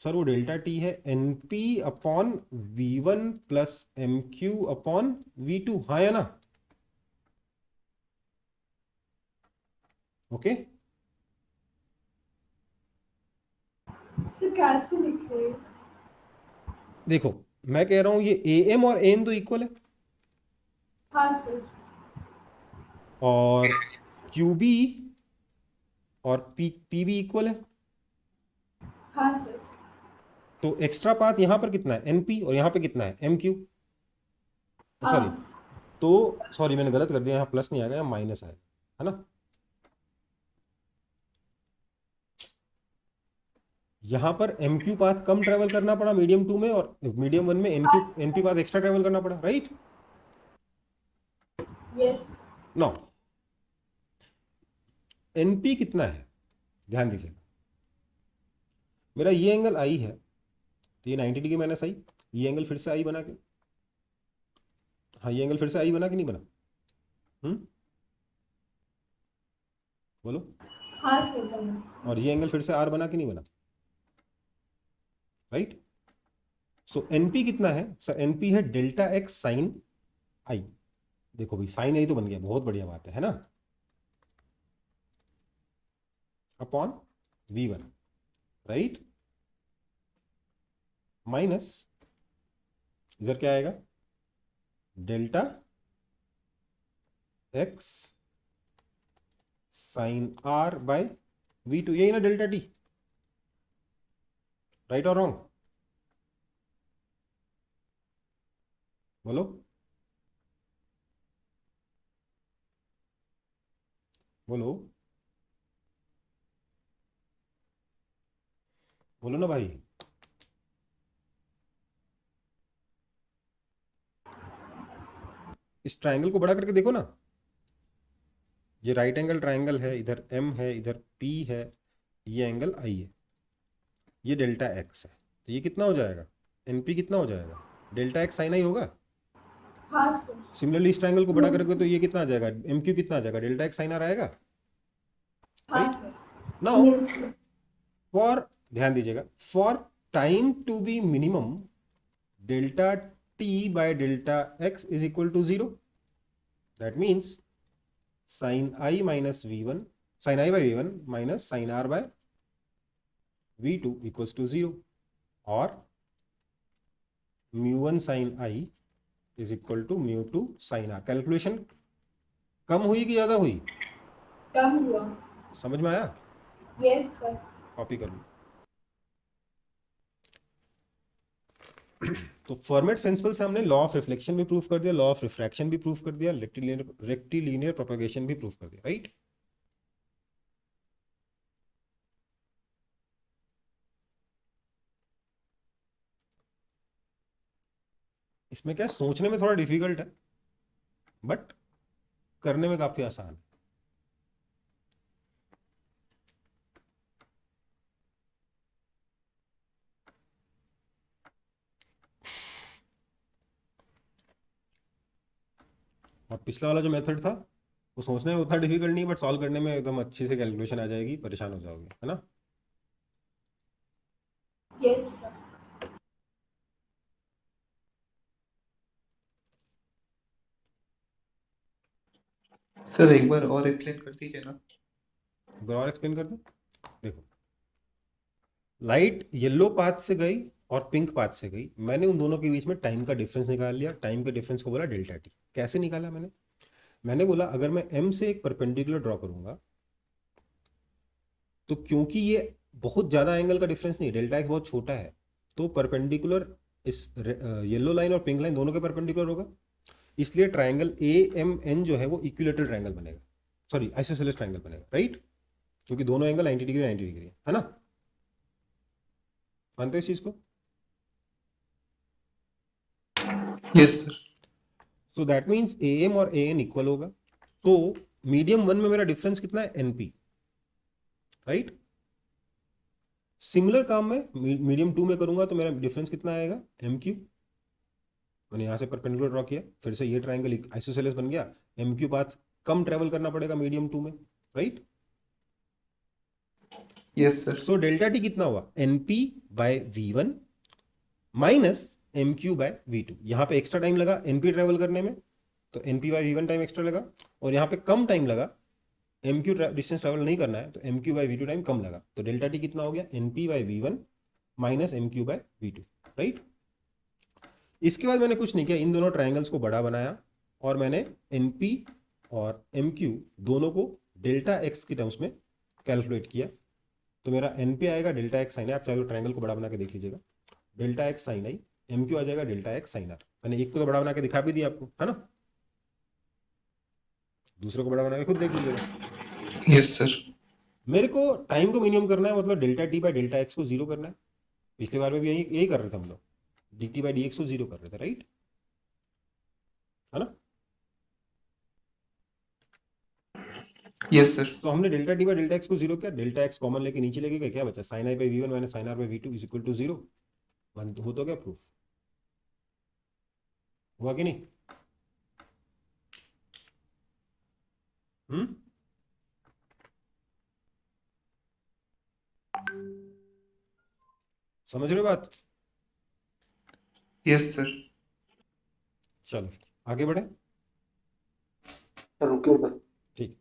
सर वो डेल्टा टी है NP upon V1 plus MQ upon V2। हाँ या ना? ओके,
सर कैसे लिखे?
देखो मैं कह रहा हूं ये AM और AN तो इक्वल है,
हाँ सर।
और QB और PB इक्वल है।
हाँ सर।
तो एक्स्ट्रा पाथ यहां पर कितना है? NP, और यहां पे कितना है? MQ। सॉरी,
हाँ
तो सॉरी मैंने गलत कर दिया, यहाँ प्लस नहीं आएगा, यहाँ माइनस आएगा, है ना? यहाँ पर MQ पाथ कम ट्रेवल करना पड़ा मीडियम 2 में, और मीडियम 1 में NP पाथ एक्स्ट्रा ट्रेवल करना पड़ा, राइट?
यस।
नो, NP कितना है ध्यान दीजिएगा। मेरा ये एंगल I है, तो ये 90 डिग्री माइनस I, ये एंगल फिर से I बना के, हाँ ये एंगल फिर से I बना कि नहीं बना? बोलो।
हाँ सर बना।
और ये एंगल फिर से R बना कि नहीं बना? राइट। सो NP कितना है सर? NP है डेल्टा एक्स साइन I। देखो भाई साइन I तो बन गया, बहुत बढ़िया बात है ना? अपॉन V1, राइट, माइनस इधर क्या आएगा? Delta X sine R by V2, यही ना डेल्टा T, राइट और रॉन्ग? बोलो बोलो बोलो ना भाई। इस ट्रायंगल को बड़ा करके देखो ना, ये राइट एंगल ट्रायंगल है, इधर M है, इधर P है, ये एंगल I है, ये डेल्टा एक्स है, तो ये कितना हो जाएगा? NP कितना हो जाएगा? डेल्टा एक्स साइन I होगा।
हाँ सर।
सिमिलरली इस ट्रायंगल को बड़ा करोगे तो ये कितना आ जाएगा? MQ कितना आ जाएगा? डेल्टा एक्स साइन R आएगा,
हाँ
right?
Sir.
Now
Yes.
For, ध्यान दीजिएगा, for time to be minimum delta T by delta x is equal to 0। That means sine I minus V1, sine I by V1 minus sine R by V2 equals to 0, और μ1 sine I is equal to μ2 sine R। Calculation कम हुई कि ज्यादा हुई?
कम हुआ।
समझ में आया?
Yes sir.
कॉपी कर लो। तो फॉर्मेट प्रिंसिपल से हमने लॉ ऑफ रिफ्लेक्शन भी प्रूफ कर दिया, लॉ ऑफ रिफ्रैक्शन भी प्रूफ कर दिया, रेक्टिलिनियर प्रोपगेशन भी प्रूफ कर दिया, राइट? इसमें क्या है, सोचने में थोड़ा डिफिकल्ट है बट करने में काफी आसान है। और पिछला वाला जो मेथड था वो सोचने में उतना डिफिकल्ट नहीं, बट सॉल्व करने में एकदम अच्छी से कैलकुलेशन आ जाएगी, परेशान हो जाओगे, है ना?
Yes sir.
सर एक बार और एक्सप्लेन कर दीजिए ना।
एक बार और एक्सप्लेन कर दूं। देखो, लाइट येलो पाथ से गई और पिंक पाथ से गई, मैंने उन दोनों के बीच में टाइम का डिफरेंस निकाल लिया, टाइम के डिफरेंस को बोला डेल्टा टी। कैसे निकाला मैंने बोला अगर मैं एम से एक परपेंडिकुलर ड्रॉ करूंगा तो क्योंकि ये बहुत ज़्यादा एंगल का डिफरेंस नहीं, डेल्टा एक्स बहुत छोटा है, तो परपेंडिकुलर इस येलो लाइन और पिंक लाइन दोनों के परपेंडिकुलर होगा, इसलिए ट्राइंगल ए एम एन जो है वो इक्विलेटरल ट्राइंगल बनेगा, सॉरी आइसोसेलेस ट्राइंगल बनेगा, राइट, क्योंकि दोनों एंगल 90 डिग्री 90 डिग्री है ना, मानते हो इस चीज को?
Yes sir.
So that means A M और ए एन इक्वल होगा, तो मीडियम 1 में मेरा डिफरेंस कितना है, एनपी, राइट। सिमिलर काम मैं मीडियम 2 में करूंगा तो मेरा डिफरेंस कितना आएगा, एम क्यू। मैंने यहां से परपेंडिकुलर ड्रॉ किया, फिर से ये ट्राइंगल आइसोसेलेस बन गया, एम क्यू पाथ कम ट्रेवल करना पड़ेगा मीडियम 2 में, right.
Yes sir.
So delta T कितना हुआ, NP by V one minus M Q by V two. यहाँ पे एक्स्ट्रा टाइम लगा एनपी ट्रेवल करने में, तो NP by V one time extra लगा, और यहाँ पे कम टाइम लगा, एम क्यू डिस्टेंस ट्रेवल नहीं करना है, तो M Q by V two time कम लगा, तो डेल्टा टी कितना हो गया, NP by V one minus M Q by V two, right. इसके बाद मैंने कुछ नहीं किया, इन दोनों ट्राइंगल्स को बड़ा बनाया और मैंने एनपी और एम क्यू दोनों को डेल्टा एक्स की टर्म्स में कैलकुलेट किया, तो मेरा एनपी आएगा डेल्टा एक्स साइन आई, आप चाहे तो ट्राइंगल को बड़ा बना के देख लीजिएगा, डेल्टा एक्स साइन आई, एम क्यू आ जाएगा डेल्टा एक्स साइन आर। मैंने एक को तो बड़ा बना के दिखा भी दिया आपको, है ना, दूसरे को बड़ा बना के खुद देख लीजिएगा।
Yes sir.
मेरे को टाइम को मिनिमम करना है, मतलब delta T bye delta X को जीरो करना है। पिछली बार में भी यही यही कर रहे थे हम लोग, D T by D X को जीरो कर रहे थे, राइट, है ना।
Yes sir.
तो हमने delta T by delta X को जीरो किया, डेल्टा एक्स कॉमन लेके नीचे लेके गए, क्या बचा, sine I by V one minus sine R by V two is equal to zero. हो तो क्या प्रूफ हुआ कि नहीं? समझ रहे हो बात?
Yes sir.
चलो आगे बढ़े,
रुकिए बस।
ठीक।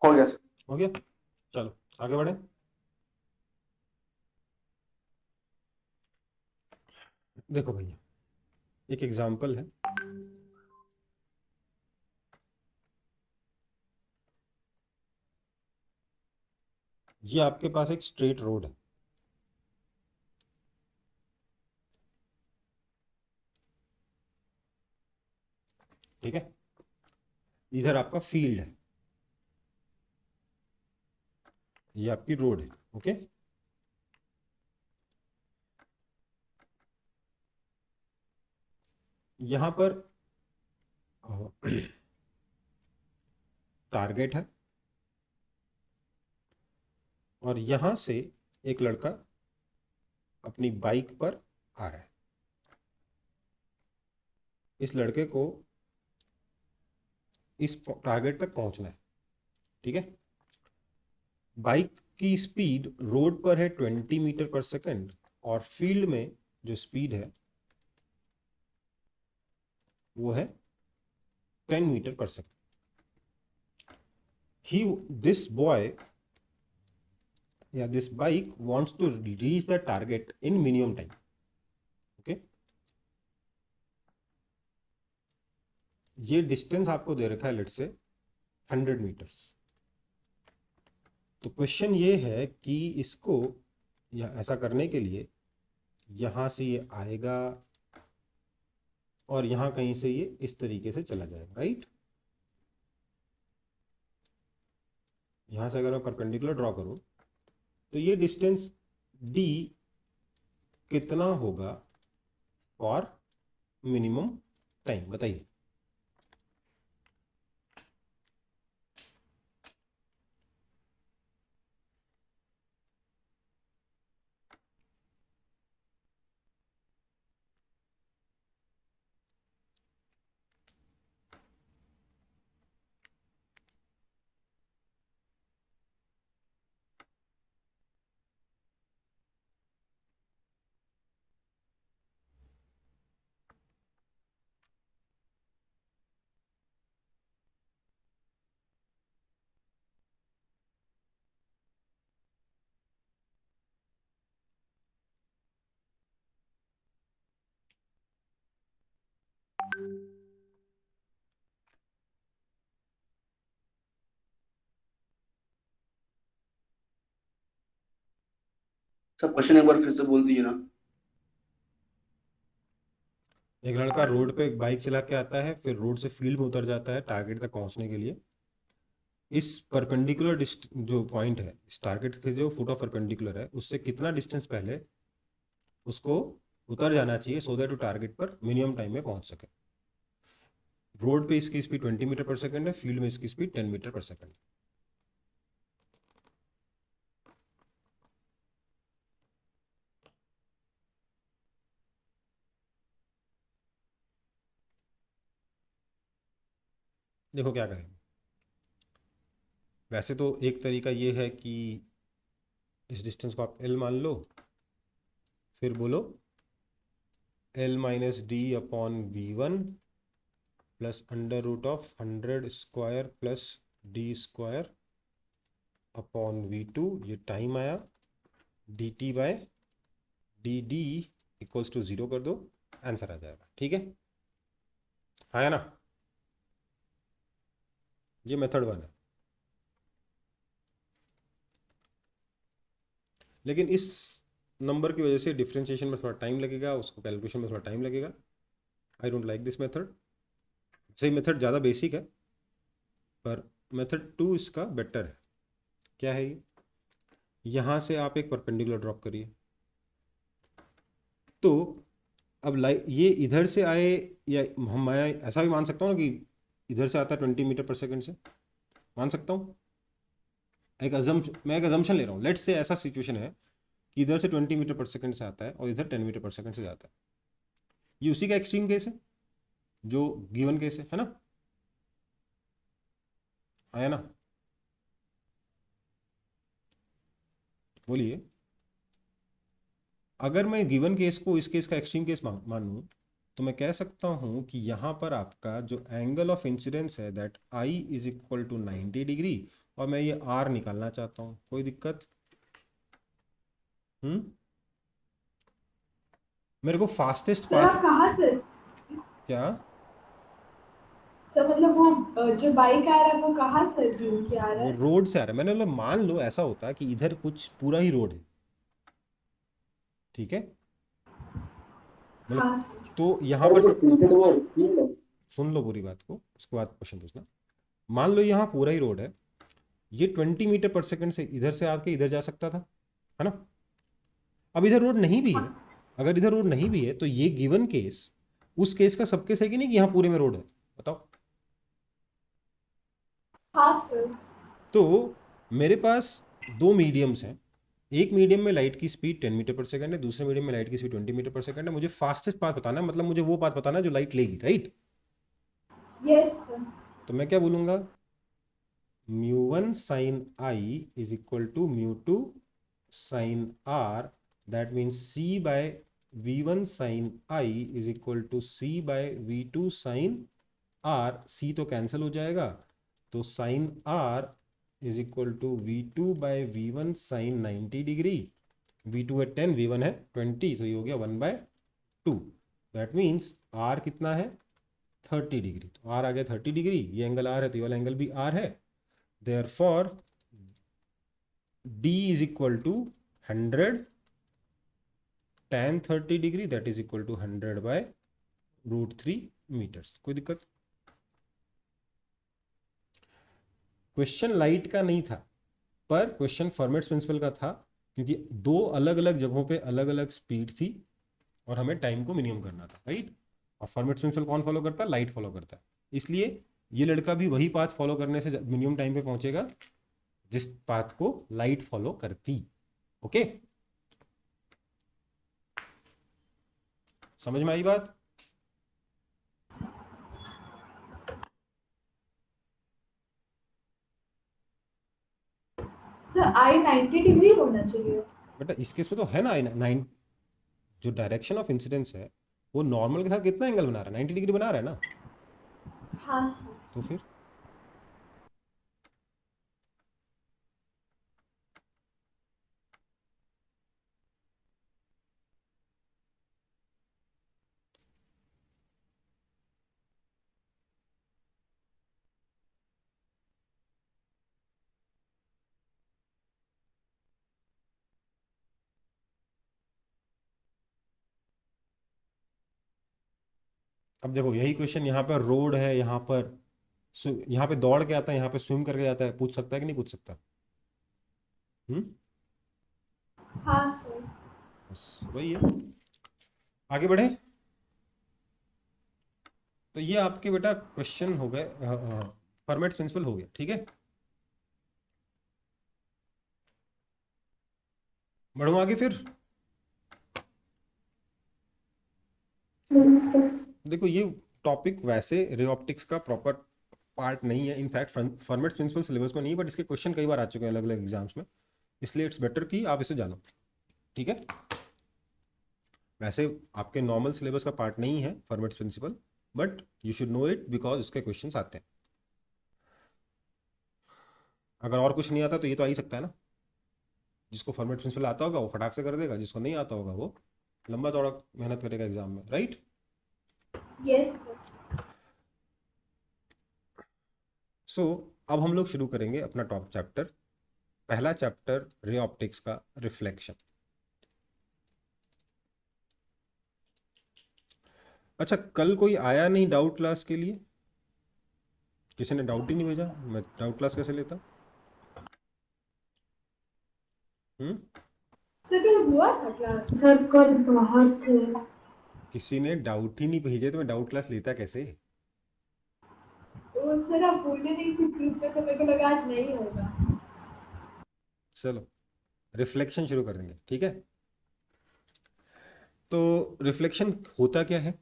हो गया सर।
हो गया, चलो आगे बढ़े। देखो भैया, एक एग्जाम्पल है, ये आपके पास एक स्ट्रेट रोड है, ठीक है, इधर आपका फील्ड है, ये आपकी रोड है, ओके। यहां पर टारगेट है और यहां से एक लड़का अपनी बाइक पर आ रहा है, इस लड़के को इस टारगेट तक पहुंचना है, ठीक है। बाइक की स्पीड रोड पर है 20 मीटर पर सेकंड और फील्ड में जो स्पीड है वो है 10 मीटर पर सेकंड। दिस बॉय या this bike wants to reach the target in minimum time, okay। ये डिस्टेंस आपको दे रखा है लेट्स से 100 मीटर्स। तो क्वेश्चन ये है कि इसको या ऐसा करने के लिए यहाँ से ये आएगा और यहाँ कहीं से ये इस तरीके से चला जाएगा, राइट। यहाँ से अगर मैं परपेंडिकुलर ड्रॉ करूँ तो ये डिस्टेंस d कितना होगा फॉर मिनिमम टाइम, बताइए।
सब क्वेश्चन एक बार फिर से बोल दीजिए ना।
एक लड़का रोड पे बाइक चला के आता है, फिर रोड से फील्ड में उतर जाता है टारगेट तक पहुंचने के लिए। इस परपेंडिकुलर जो पॉइंट है, इस टारगेट के जो फुट ऑफ परपेंडिकुलर है, उससे कितना डिस्टेंस पहले उसको उतर जाना चाहिए सो दैट वो टारगेट पर मिनिमम टाइम में पहुंच सके। रोड पे इसकी स्पीड 20 मीटर पर सेकंड है, फील्ड में इसकी स्पीड 10 मीटर पर सेकंड। देखो क्या करें। वैसे तो एक तरीका ये है कि इस डिस्टेंस को आप L मान लो, फिर बोलो L minus D upon V1 plus under root of 100 square plus D square upon V2, ये टाइम आया, dt by dd equals to 0 कर दो, आंसर आ जाएगा। ठीक है, आया ना। ये मेथड 1 है। लेकिन इस नंबर की वजह से डिफरेंशिएशन में थोड़ा टाइम लगेगा, उसको कैलकुलेशन में थोड़ा टाइम लगेगा। I don't like this method. सही मेथड ज़्यादा बेसिक है, पर मेथड 2 इसका बेटर है। क्या है ये? यहाँ से आप एक परपेंडिकुलर ड्रॉप करिए, तो अब ये इधर से आए, या मैं ऐसा भी मान सकता हूँ ना कि इधर से आता है 20 मीटर पर सेकंड से, मान सकता हूँ। मैं एक अजम्पशन ले रहा हूँ। लेट्स से ऐसा सिचुएशन है कि इधर से 20 मीटर पर सेकंड से आता है और इधर 10 मीटर पर सेकंड से जाता है। ये उसी का एक्सट्रीम केस है जो गिवन केस है ना, आया ना। बोलिए, अगर मैं गिवन केस को इस केस का एक्सट्रीम केस मानूं तो मैं कह सकता हूं कि यहां पर आपका जो एंगल ऑफ इंसिडेंस है that I is equal to 90 degree, और मैं ये R निकालना चाहता हूं। कोई दिक्कत? मेरे को फास्टेस्ट
सर आप कहाँ से?
क्या
सर मतलब वो जो बाइक आ रहा है वो कहाँ से अज्यूम किया आ रहा
वो
है?
रोड से आ रहा है। मैंने बोला मान लो ऐसा होता है कि इधर कुछ पूरा ही रोड है, ठीक है, मतलब
हाँ सर।
तो यहाँ पर सुन लो पूरी बात को, उसके बाद क्वेश्चन पूछना। मान लो यहाँ पूरा ही रोड है, ये 20 मीटर पर सेकंड से इधर से आके इधर जा सकता था, है ना। अब इधर रोड नहीं भी है, अगर इधर रोड नहीं भी है तो ये गिवन केस उस केस का सब केस है कि नहीं कि यहाँ पूरे में रोड है, बताओ।
हाँ सर।
तो मेरे पास दो मीडियम्स हैं। एक मीडियम में लाइट की स्पीड 10 मीटर पर सेकंड है, दूसरे मीडियम में लाइट की स्पीड 20 मीटर पर सेकंड है। मुझे फास्टेस्ट पाथ बताना है, मतलब मुझे वो पाथ बताना है जो लाइट लेगी, राइट।
Yes sir.
तो मैं क्या बोलूंगा, μ1 sin I is equal to μ2 sin R, that means C by V1 sin I is equal to C by V2 sin R। C तो कैंसिल हो जाएगा, तो sin R is equal to V2 by V1 sin 90 degree. V2 है 10, V1 है 20, तो ये हो गया 1/2। दैट मीन्स R कितना है, 30 डिग्री। तो आर आ गया 30 डिग्री, ये एंगल आर है तो ये वाला एंगल भी आर है। Therefore D is equal to 100 tan 30 degree, that is equal to 100/√3 metres. कोई दिक्कत? क्वेश्चन लाइट का नहीं था, पर क्वेश्चन फर्मेट्स प्रिंसिपल का था, क्योंकि दो अलग अलग जगहों पे अलग अलग स्पीड थी और हमें टाइम को मिनिमम करना था, राइट। और फर्मेट्स प्रिंसिपल कौन फॉलो करता है? लाइट फॉलो करता है। इसलिए ये लड़का भी वही पाथ फॉलो करने से मिनिमम टाइम पे पहुंचेगा जिस पाथ को लाइट फॉलो करती। ओके, समझ में आई बात?
सर आई 90 डिग्री होना चाहिए।
बेटा इस केस में तो है ना 9, जो डायरेक्शन ऑफ इंसिडेंस है वो नॉर्मल के साथ कितना एंगल बना रहा है? 90 डिग्री बना रहा है ना।
हाँ सर।
तो फिर अब देखो यही क्वेश्चन यहाँ पर रोड है, यहाँ पे दौड़ के आता है, यहाँ पे स्विम करके जाता है, पूछ सकता है कि नहीं पूछ सकता?
हाँ सर।
बस वही है। आगे बढ़े। तो ये आपके बेटा क्वेश्चन हो गए, फॉर्मेट्स प्रिंसिपल हो गया, ठीक है। बढ़ो आगे फिर। देखो ये टॉपिक वैसे रे ऑप्टिक्स का प्रॉपर पार्ट नहीं है, इनफैक्ट फॉर्मेट्स प्रिंसिपल सिलेबस में नहीं है, बट इसके क्वेश्चन कई बार आ चुके हैं अलग अलग एग्जाम्स में, इसलिए इट्स बेटर कि आप इसे जानो, ठीक है। वैसे आपके नॉर्मल सिलेबस का पार्ट नहीं है formats principal, but you should know it because इसके क्वेश्चंस आते हैं। अगर और कुछ नहीं आता तो ये तो आ ही सकता है ना। जिसको फॉर्मेट प्रिंसिपल आता होगा वो फटाक से कर देगा, जिसको नहीं आता होगा वो लंबा चौड़ा मेहनत करेगा एग्जाम में, राइट।
Yes sir.
सो अब हम लोग शुरू करेंगे अपना टॉप चैप्टर, पहला चैप्टर रे ऑप्टिक्स का, रिफ्लेक्शन। अच्छा, कल कोई आया नहीं डाउट क्लास के लिए? किसी ने डाउट ही नहीं भेजा, मैं डाउट क्लास कैसे लेता?
सर कल हुआ था क्लास।
सर कल बाहर थे।
किसी ने डाउट ही नहीं भेजे तो मैं डाउट क्लास लेता कैसे?
वो सर आप बोले नहीं थे ग्रुप में, तो मेरे को लगा आज नहीं होगा।
चलो रिफ्लेक्शन शुरू कर देंगे, ठीक है। तो रिफ्लेक्शन होता क्या है?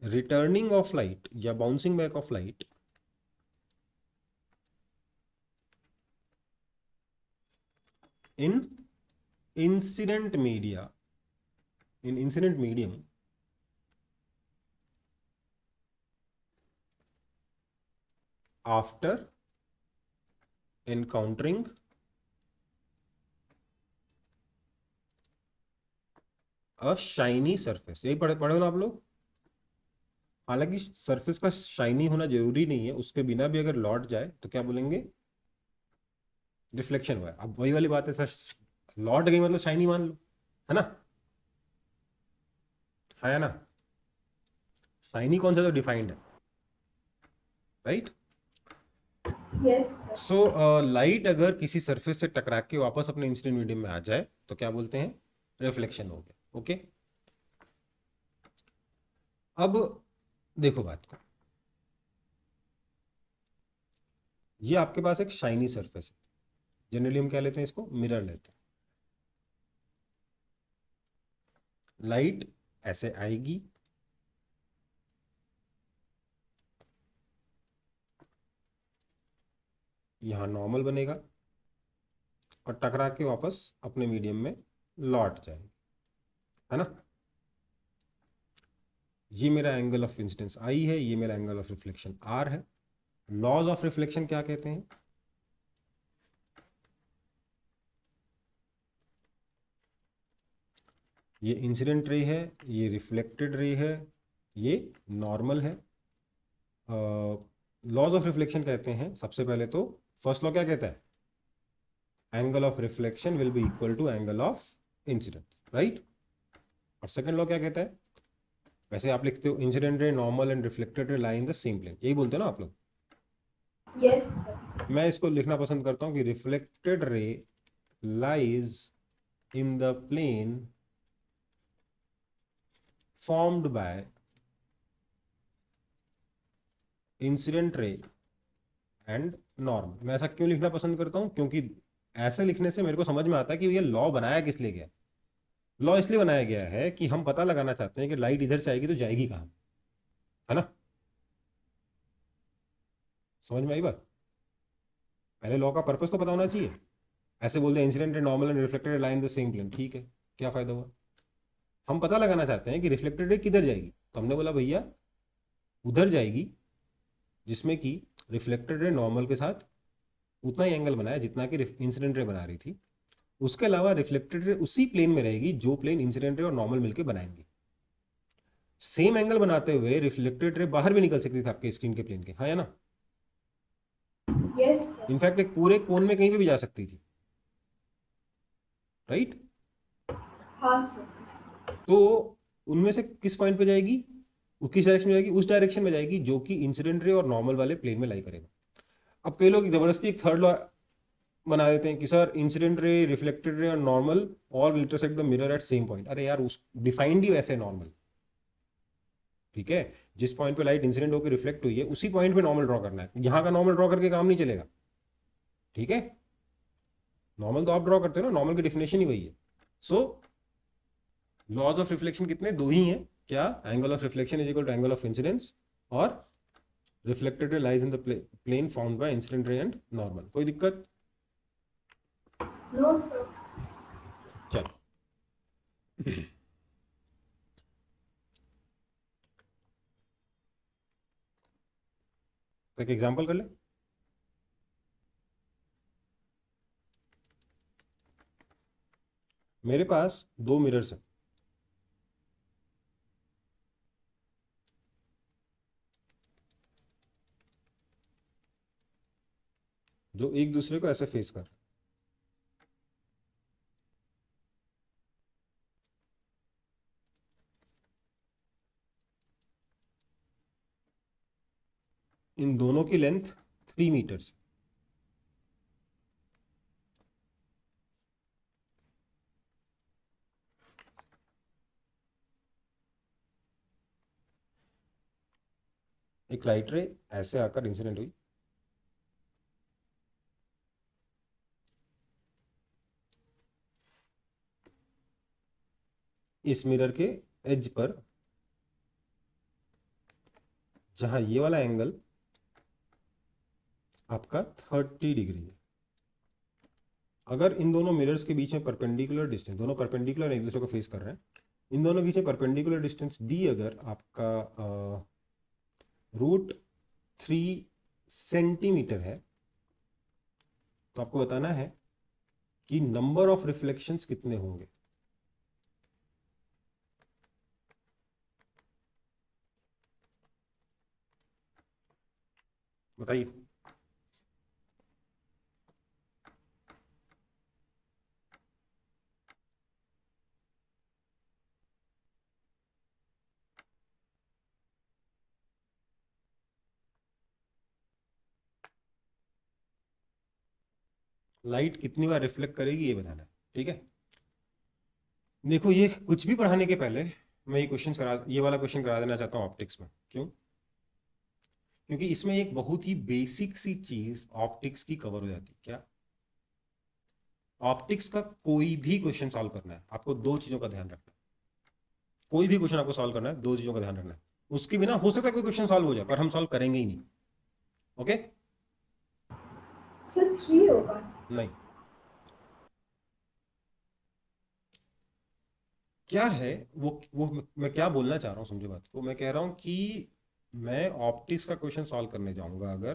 रिटर्निंग ऑफ लाइट या bouncing back of light in incident media, in incident medium after encountering a shiny surface. यही पढ़े हो ना आप लोग। हालांकि सरफेस का शाइनी होना जरूरी नहीं है, उसके बिना भी अगर लौट जाए तो क्या बोलेंगे? रिफ्लेक्शन हुआ है। अब वही वाली बात है सर, लौट गई मतलब शाइनी मान लो, है ना, है ना। शाइनी कौन सा तो डिफाइंड है, right.
Yes sir.
So light अगर किसी सरफेस से टकरा के वापस अपने इंसिडेंट मीडियम में आ जाए तो क्या बोलते हैं? रिफ्लेक्शन हो गया। ओके, अब देखो बात को, ये आपके पास एक शाइनी सरफेस है, जनरली हम क्या लेते हैं इसको? मिरर लेते हैं। लाइट ऐसे आएगी, यहां नॉर्मल बनेगा और टकरा के वापस अपने मीडियम में लौट जाएगी, है ना। ये मेरा एंगल ऑफ इंसिडेंस आई है, ये मेरा एंगल ऑफ रिफ्लेक्शन आर है। लॉज ऑफ रिफ्लेक्शन क्या कहते हैं? ये इंसिडेंट रे है, ये रिफ्लेक्टेड रे है, ये नॉर्मल है। लॉज ऑफ रिफ्लेक्शन कहते हैं सबसे पहले तो, फर्स्ट लॉ क्या कहता है, angle of reflection will be equal to angle of incident, right. और सेकंड लॉ क्या कहता है, वैसे आप लिखते हो incident ray, normal and reflected ray lie in the same plane, यही बोलते हो ना आप लोग।
Yes sir.
मैं इसको लिखना पसंद करता हूं कि reflected ray lies in the plane formed by incident ray and normal. मैं ऐसा क्यों लिखना पसंद करता हूं, क्योंकि ऐसे लिखने से मेरे को समझ में आता है कि ये लॉ बनाया किस लिए गया। लॉ इसलिए बनाया गया है कि हम पता लगाना चाहते हैं कि लाइट इधर से आएगी तो जाएगी कहां, है ना। समझ में आई बात। पहले लॉ का पर्पस तो पता होना चाहिए। ऐसे बोल दे incident ray, normal and reflected ray in the same plane, ठीक है, क्या फायदा हुआ। हम पता लगाना चाहते हैं कि रिफ्लेक्टेड रे किधर जाएगी, तो हमने बोला भैया उधर जाएगी जिसमें कि रिफ्लेक्टेड रे नॉर्मल के साथ उतना ही एंगल बनाया जितना कि इंसिडेंट रे बना रही थी। उसके अलावा रिफ्लेक्टेड रे उसी प्लेन में रहेगी जो प्लेन इंसिडेंट रे और नॉर्मल मिलकर बनाएंगे। सेम एंगल बनाते हुए रिफ्लेक्टेड रे बाहर भी निकल सकती थी आपके स्क्रीन के प्लेन के, हाँ या ना।
Yes sir.
इनफैक्ट एक पूरे कोन में कहीं पे भी जा सकती थी, राइट।
हाँ सर।
तो उनमें से किस पॉइंट पे जाएगी, वो किस डायरेक्शन में जाएगी, उस डायरेक्शन में जाएगी जो कि इंसिडेंट रे और नॉर्मल वाले प्लेन में लाई करेगा। अब कई लोग जबरदस्ती एक थर्ड लॉ बना देते हैं कि sir incident ray, reflected ray और normal all intersect the mirror at same point. अरे यार उस डिफाइंड ही वैसे नॉर्मल, ठीक है, जिस पॉइंट पे लाइट इंसिडेंट होकर रिफ्लेक्ट हुई है उसी पॉइंट पे नॉर्मल ड्रॉ करना है। यहां का नॉर्मल ड्रॉ करके काम नहीं चलेगा, ठीक है। नॉर्मल तो आप ड्रॉ करते हो ना, नॉर्मल की डेफिनेशन ही वही है। सो लॉज ऑफ रिफ्लेक्शन कितने, दो ही हैं, क्या, angle of reflection is equal to angle of incidence, और reflected ray lies in the plane formed by incident ray and normal. कोई दिक्कत?
No sir.
चलो तो एक एग्जांपल कर ले। मेरे पास दो मिरर्स हैं, जो एक दूसरे को ऐसे फेस कर, इन दोनों की लेंथ 3 मीटर्स। एक लाइट रे ऐसे आकर इंसिडेंट हुई, इस मिरर के एज पर, जहां ये वाला एंगल आपका 30 डिग्री है। अगर इन दोनों मिरर्स के बीच में परपेंडिकुलर डिस्टेंस, दोनों परपेंडिकुलर एक दूसरे को फेस कर रहे हैं, इन दोनों के बीच में परपेंडिकुलर डिस्टेंस डी अगर आपका √3 सेंटीमीटर है, तो आपको बताना है कि नंबर ऑफ रिफ्लेक्शंस कितने होंगे। बताइए। लाइट कितनी बार रिफ्लेक्ट करेगी ये बताना है, ठीक है। देखो ये कुछ भी पढ़ाने के पहले मैं ये वाला क्वेश्चन करा देना चाहता हूँ ऑप्टिक्स में। क्यों? क्योंकि इसमें एक बहुत ही बेसिक सी चीज ऑप्टिक्स की कवर हो जाती है। क्या? ऑप्टिक्स का कोई भी क्वेश्चन सॉल्व करना है आपको दो चीजों का ध्यान रखना है। कोई भी क्वेश्चन आपको सॉल्व करना है, दो चीजों का ध्यान रखना है। उसके बिना हो सकता है कोई क्वेश्चन सॉल्व हो जाए, पर हम सॉल्व करेंगे ही नहीं। ओके?
सर 3 होगा।
नहीं। क्या है वो मैं क्या बोलना चाह रहा हूँ, समझो बात को। मैं कह रहा हूँ कि मैं ऑप्टिक्स का क्वेश्चन सॉल्व करने जाऊंगा अगर,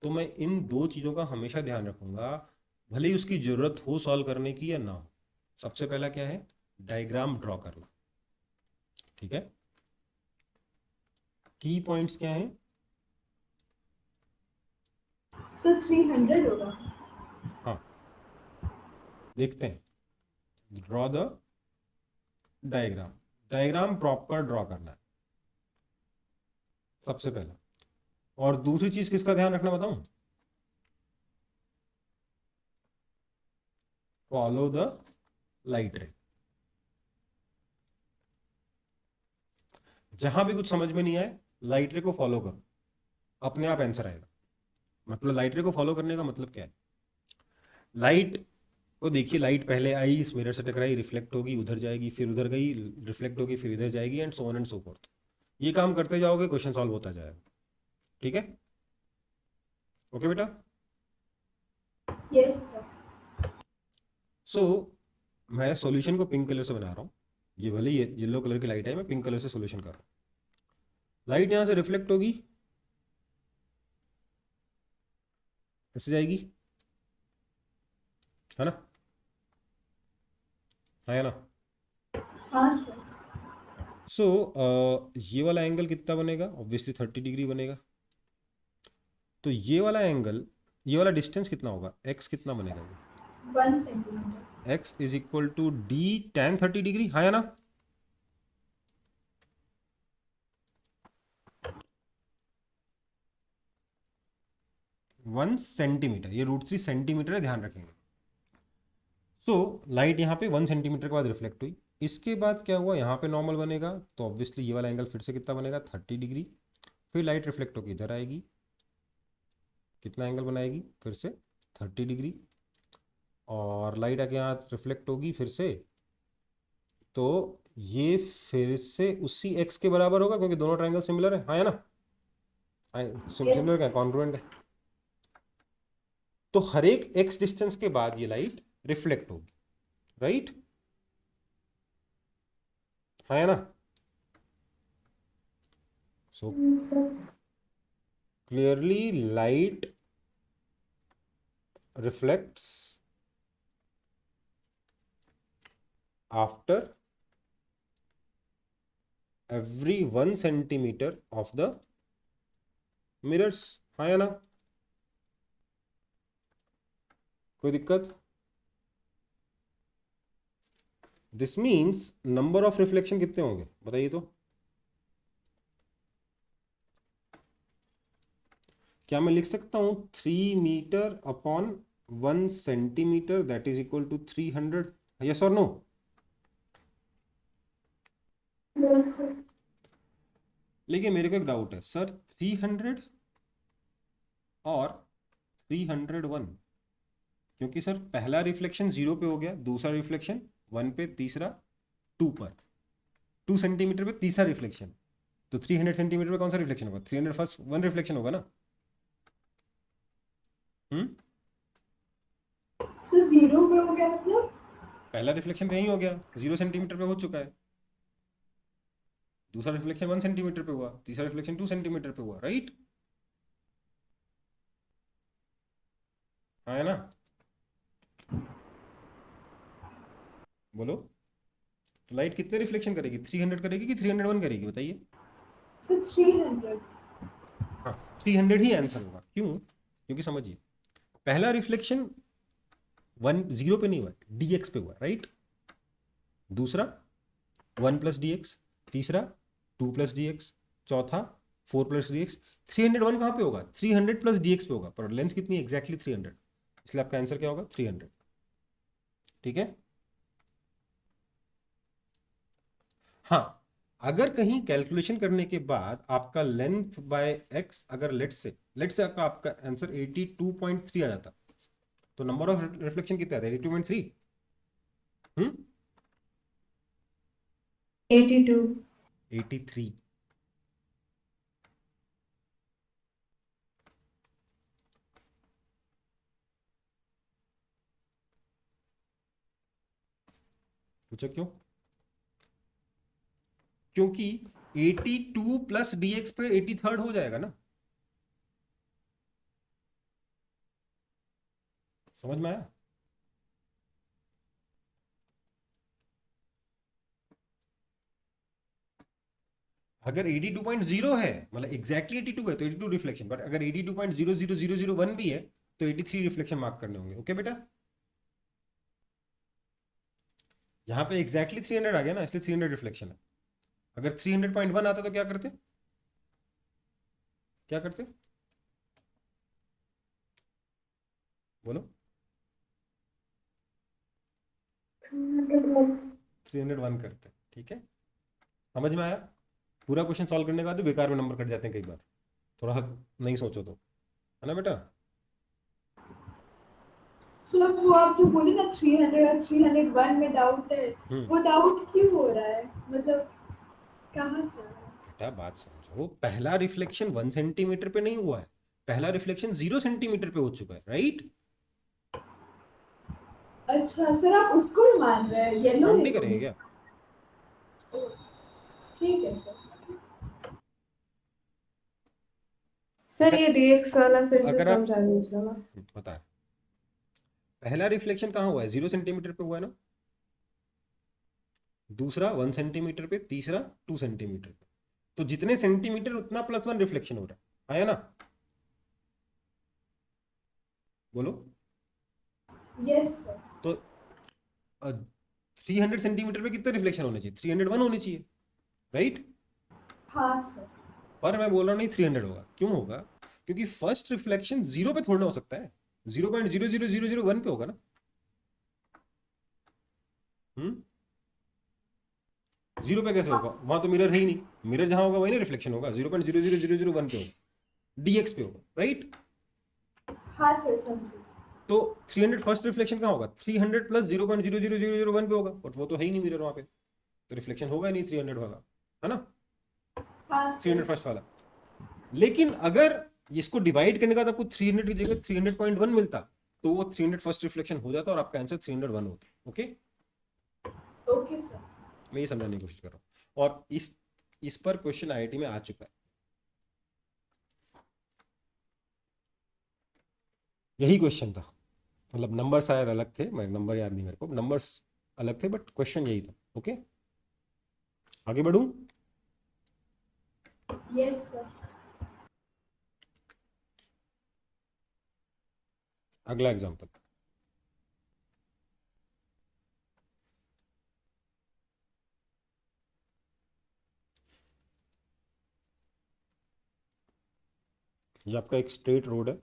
तो मैं इन दो चीजों का हमेशा ध्यान रखूंगा, भले ही उसकी जरूरत हो सॉल्व करने की या ना हो। सबसे पहला क्या है, डायग्राम ड्रॉ करना। ठीक है, की पॉइंट्स क्या हैं?
सर 300 होगा।
हाँ, देखते हैं। Draw the diagram. Diagram proper draw करना है सबसे पहला। और दूसरी चीज किसका ध्यान रखना बताऊं? फॉलो द लाइट रे। जहां भी कुछ समझ में नहीं आए, लाइट रे को फॉलो करो, अपने आप आंसर आएगा। मतलब लाइट रे को फॉलो करने का मतलब क्या है? लाइट को देखिए, लाइट पहले आई, इस मिरर से टकराई, रिफ्लेक्ट होगी, उधर जाएगी, फिर उधर गई, रिफ्लेक्ट होगी, फिर इधर जाएगी, and so on and so fourth. ये काम करते जाओगे, क्वेश्चन सॉल्व होता जाएगा। ठीक है, ओके बेटा।
Yes sir.
सो मैं सॉल्यूशन को पिंक कलर से बना रहा हूँ। ये भले ये येलो कलर की लाइट है, मैं पिंक कलर से सॉल्यूशन कर रहा हूँ। लाइट यहां से रिफ्लेक्ट होगी, ऐसे जाएगी, है ना? है ना?
हाँ सर।
सो ये वाला एंगल कितना बनेगा? ऑब्वियसली 30 डिग्री बनेगा। तो ये वाला एंगल, ये वाला डिस्टेंस कितना होगा? x कितना बनेगा? ये
1 centimetre.
x is equal to D tan 30 degree, हाँ या ना? वन सेंटीमीटर, ये √3 सेंटीमीटर है, ध्यान रखेंगे। सो लाइट यहाँ पे 1 सेंटीमीटर के बाद रिफ्लेक्ट हुई। इसके बाद क्या हुआ? यहाँ पे नॉर्मल बनेगा, तो ऑब्वियसली ये वाला एंगल फिर से कितना बनेगा? 30 डिग्री। फिर लाइट रिफ्लेक्ट होकर इधर आएगी, कितना एंगल बनाएगी? फिर से 30 डिग्री। और लाइट आके यहाँ रिफ्लेक्ट होगी फिर से, तो ये फिर से उसी x के बराबर होगा, क्योंकि दोनों ट्रायंगल सिमिलर है, हाँ या ना? सिमिलर क्या, कॉन्ग्रुएंट है। तो हर एक x डिस्टेंस के बाद ये लाइट रिफ्लेक्ट होगी, राइट? हाँ या ना? So
sir
clearly light reflects after every 1 centimeter of the mirrors, हाँ या ना? कोई दिक्कत? This means number of reflection कितने होंगे बताइए तो? क्या मैं लिख सकता हूं 3 metre upon 1 centimetre that is equal to 300? Yes और नो?
Yes sir.
लेकिन मेरे को एक डाउट है सर, 300 और 301, क्योंकि सर पहला रिफ्लेक्शन 0 पे हो गया, दूसरा रिफ्लेक्शन 1 पे, तीसरा 2 पर, 2 सेंटीमीटर पे तीसरा रिफ्लेक्शन, तो 300 सेंटीमीटर पे कौन सा रिफ्लेक्शन होगा? 300 फर्स्ट 1 रिफ्लेक्शन होगा ना?
सर 0 पे हो गया मतलब?
पहला रिफ्लेक्शन तो यही हो गया, 0 सेंटीमीटर पे हो चुका है, दूसरा रिफ्लेक्शन 1 सेंटीमीटर पे हुआ, तीसरा रिफ्लेक्शन 2 सेंटीमीटर पे हुआ, राइट? हाँ है ना? बोलो, तो लाइट कितने रिफ्लेक्शन करेगी? 300 करेगी कि 301 करेगी बताइए?
सर 300।
हाँ, 300 ही आंसर होगा। क्यों? क्योंकि समझिए, पहला रिफ्लेक्शन 0 पे नहीं हुआ, dx पे हुआ, राइट? दूसरा 1 प्लस dx, तीसरा 2 प्लस dx, चौथा 4 प्लस dx। 301 कहाँ पे होगा? 300 प्लस dx पे होगा, पर लेंथ कितनी? एग्जैक्टली 300, इसलिए आपका आंसर क्या होगा? 300। ठीक है? हाँ, अगर कहीं कैलकुलेशन करने के बाद आपका लेंथ बाय x, अगर लेट से आपका आंसर 82.3 आ जाता, तो नंबर ऑफ रिफ्लेक्शन कितना आता है? 82.3।
82।
83। पूछो क्यों? क्योंकि 82 प्लस dx पे 83rd हो जाएगा ना। समझ में आया? अगर 82.0 है मतलब एग्जैक्टली 82 है तो 82 रिफ्लेक्शन, बट अगर 82.00001 भी है तो 83 रिफ्लेक्शन मार्क करने होंगे। ओके बेटा, यहाँ पे एग्जैक्टली 300 आ गया ना, इसलिए 300 रिफ्लेक्शन है। अगर 300.1 आता तो क्या करते, क्या करते बोलो?
301.
301 करते। ठीक है, समझ में आया? पूरा क्वेश्चन सॉल्व करने के बाद भी बेकार में नंबर कट जाते हैं कई बार, थोड़ा सा नहीं सोचो तो, है ना बेटा?
सर वो आप जो बोले ना 300 और 301 में डाउट है, वो डाउट क्यों हो रहा है, मतलब कहाँ से आ रहा है?
बेटा बात समझो, पहला रिफ्लेक्शन 1 सेंटीमीटर पे नहीं हुआ है, पहला रिफ्लेक्शन 0 सेंटीमीटर पे हो चुका है, राइट?
अच्छा सर, आप उसको भी मान रहे हैं, येलो
काउंट
रे
नहीं
को
करेंगे
भी?
क्या?
ओ, ठीक है सर।
सर ये डीएक्स वाला फिर से
अगर आप
समझा दीजिए ना।
बता, पहला रिफ्लेक्शन कहाँ हुआ है? 0 सेंटीमीटर पे हुआ है ना, दूसरा 1 सेंटीमीटर पे, तीसरा 2 सेंटीमीटर पे। तो जितने सेंटीमीटर उतना +1 रिफ्लेक्शन हो रहा है, आया ना? बोलो।
Yes sir.
तो 300 सेंटीमीटर पे कितना रिफ्लेक्शन होना चाहिए? 301 होनी चाहिए, राइट?
हाँ सर।
पर मैं बोल रहा हूँ नहीं 300 होगा। क्यों होगा? क्योंकि फर्स्ट रिफ्लेक्शन 0 पे थोड़ा ना हो सकता है, 0.00001 पे होगा ना। 0 पे कैसे होगा? वहां तो मिरर है ही नहीं, मिरर जहां होगा वही ना रिफ्लेक्शन होगा, 0.00001 पे होगा, डीएक्स पे होगा, राइट?
हाँ सर, समझे।
तो 300 फर्स्ट रिफ्लेक्शन कहाँ होगा? 300 प्लस 0.00001 पे होगा, बट वो तो है ही नहीं मिरर वहां पे, तो रिफ्लेक्शन होगा ही नहीं 300 वाला, है ना?
हाँ
300
सर।
फर्स्ट वाला। लेकिन अगर इसको डिवाइड करने का आपको 300 की जगह 300.1 मिलता तो वो 300 फर्स्ट रिफ्लेक्शन हो जाता और आपका आंसर 301 होता। Okay,
okay sir.
मैं ये समझाने की कोशिश कर रहा हूँ, और इस पर क्वेश्चन आईआईटी में आ चुका है। यही क्वेश्चन था, मतलब नंबर शायद अलग थे, मैं नंबर याद नहीं मेरे को, नंबर्स अलग थे बट क्वेश्चन यही था। ओके, आगे बढ़ूं?
Yes sir.
अगला एग्जांपल, ये आपका एक स्ट्रेट रोड है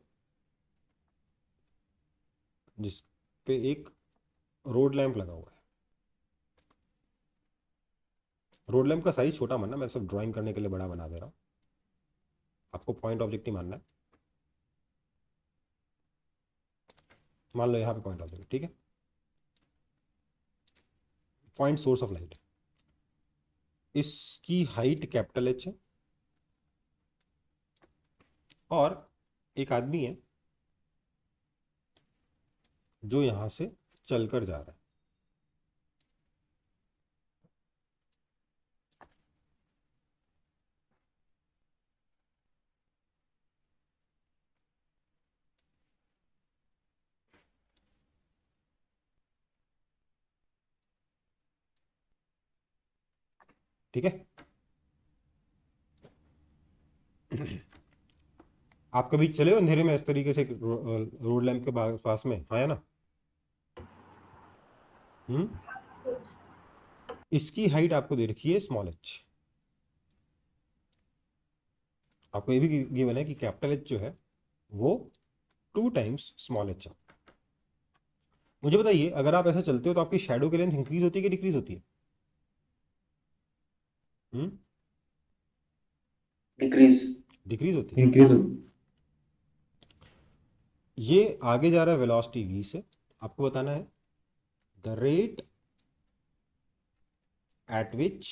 जिस पे एक रोड लैंप लगा हुआ है। रोड लैंप का साइज छोटा मानना, मैं सिर्फ ड्राइंग करने के लिए बड़ा बना दे रहा हूँ, आपको पॉइंट ऑब्जेक्ट ही मानना है। मान लो यहाँ पे पॉइंट ऑब्जेक्ट, ठीक है, पॉइंट सोर्स ऑफ लाइट, इसकी हाइट कैपिटल एच है, और एक आदमी है जो यहां से चलकर जा रहा है। ठीक है, आप कभी चले हो अंधेरे में इस तरीके से रोड लैंप के पास में, हाँ या ना?
सर।
इसकी हाइट आपको दे रखी है स्मॉल एच, आपको ये भी गिवन है कि कैपिटल एच जो है वो 2 टाइम्स स्मॉल एच है। मुझे बताइए, अगर आप ऐसा चलते हो तो आपकी शैडो की लेंथ इंक्रीज होती है कि डिक्रीज होती है?
डिक्रीज।
डिक्रीज होती है।
इंक्रीज
ये आगे जा रहा है वेलोसिटी v से, आपको बताना है the rate at which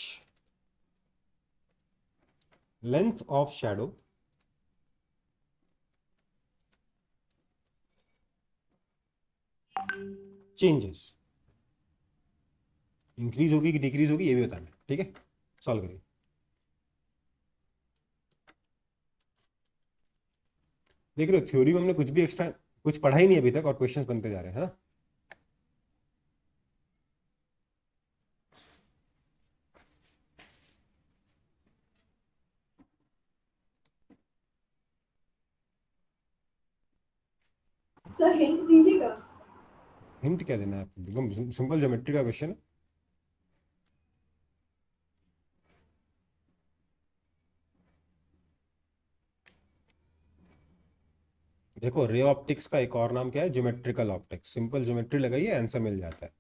length of shadow changes, increase होगी कि डिक्रीज होगी ये भी बताना है। ठीक है, सॉल्व करिए। देख रहे हो, थ्योरी में हमने कुछ भी एक्स्ट्रा कुछ पढ़ा ही नहीं अभी तक और क्वेश्चंस बनते जा रहे हैं। हाँ,
सर हिंट दीजिएगा।
हिंट क्या देना है आपको, एकदम सिंपल ज्योमेट्री का क्वेश्चन है। देखो रे ऑप्टिक्स का एक और नाम क्या है, ज्योमेट्रिकल ऑप्टिक्स। सिंपल ज्योमेट्री लगाइए, आंसर मिल जाता है।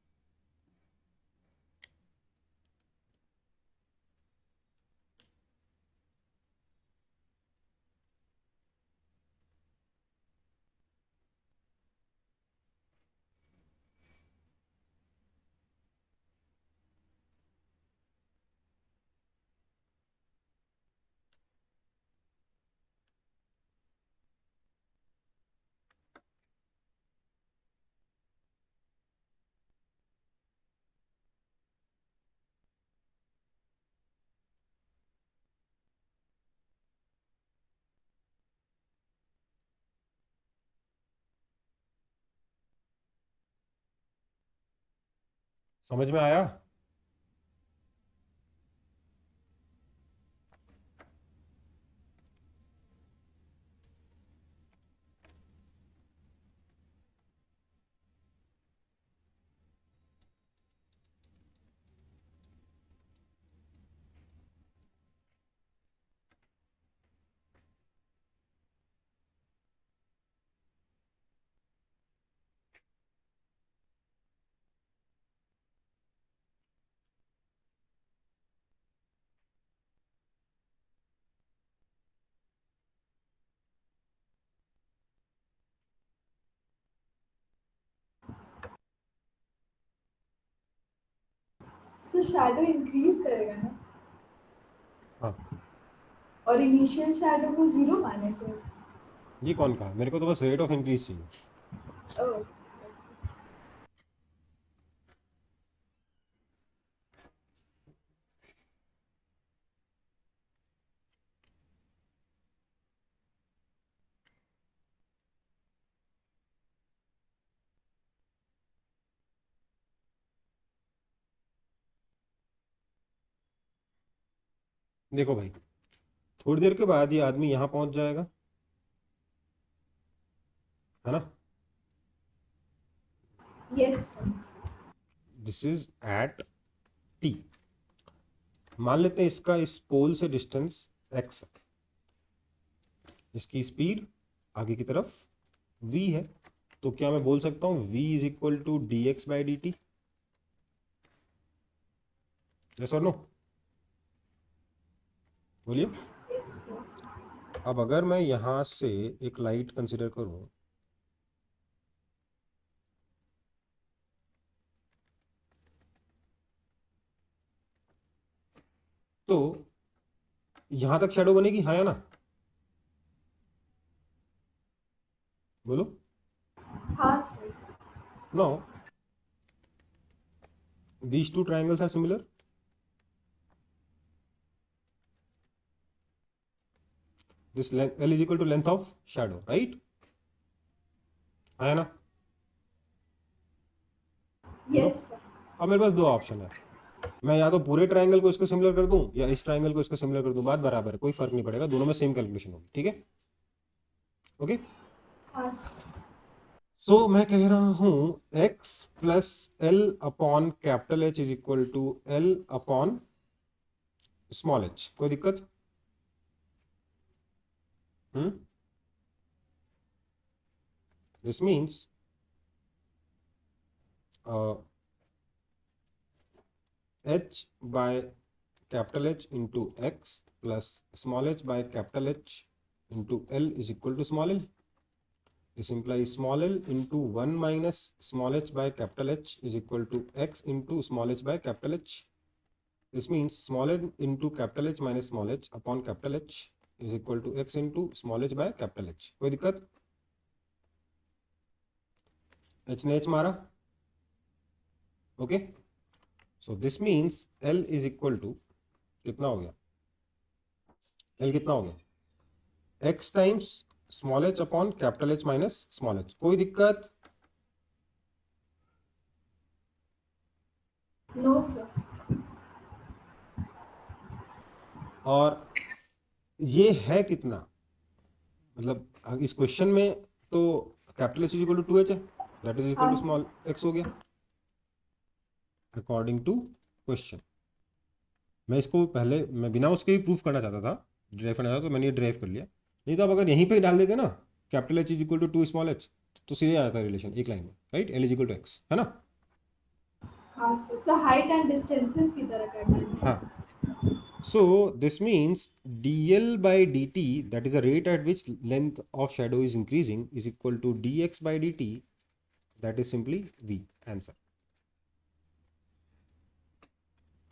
समझ में आया?
सर शैडो इंक्रीज करेगा ना,
हाँ।
और इनिशियल शैडो को 0 माने सर।
ये कौन कहा? मेरे को तो बस रेट ऑफ इंक्रीज चाहिए।
ओह,
देखो भाई, थोड़ी देर के बाद ये आदमी यहाँ पहुंच जाएगा, है ना?
Yes sir.
This is at T. मान लेते हैं इसका इस पोल से डिस्टेंस x है, इसकी स्पीड आगे की तरफ v है, तो क्या मैं बोल सकता हूं v is equal to D X by D T? Yes और नो? बोलिए।
Yes sir.
अब अगर मैं यहां से एक लाइट कंसिडर करूं, तो यहां तक शेडो बनेगी, हाँ या ना? बोलो।
हाँ sir.
No, these two triangles are similar. This length L is equal to length of shadow, right? है ना?
Yes sir.
अब मेरे पास दो ऑप्शन है, मैं या तो पूरे ट्रायंगल को इसको सिमिलर कर दूं या इस ट्रायंगल को इसको सिमिलर कर दूं, बात बराबर है, कोई फर्क नहीं पड़ेगा, दोनों में सेम कैलकुलेशन होगी। ठीक है? ओके।
हाँ सर।
सो मैं कह रहा हूं x plus L upon capital H is equal to L upon small h। कोई दिक्कत? This means h by capital H into x plus small h by capital H into L is equal to small l. This implies small l into 1 minus small h by capital H is equal to x into small h by capital H. This means small l into capital H minus small h upon capital H is equal to x into small h by capital H. कोई दिक्कत? h ने h मारा, okay. So this means L is equal to कितना हो गया? L कितना हो गया? x times small h upon capital H minus small h। कोई दिक्कत?
No sir.
और ये है कितना? मतलब इस क्वेश्चन में तो capital H is equal to 2h है, दैट इज इक्वल टू
हाँ।
स्मॉल x हो गया अकॉर्डिंग टू क्वेश्चन। मैं इसको पहले मैं बिना उसके ही प्रूफ करना चाहता था, ड्राइव करना चाहता था, तो मैंने ये ड्राइव कर लिया। नहीं तो आप अगर यहीं पे डाल देते ना capital H is equal to 2 small H, तो सीधे आ जाता है रिलेशन एक लाइन में, right, L is equal to X, है ना।
हाँ सर हाइट एंड डिस्टेंसेस की तरह करना है।
हाँ, so this means dl by dt, that is the rate at which length of shadow is increasing, is equal to dx by dt, that is simply v, answer।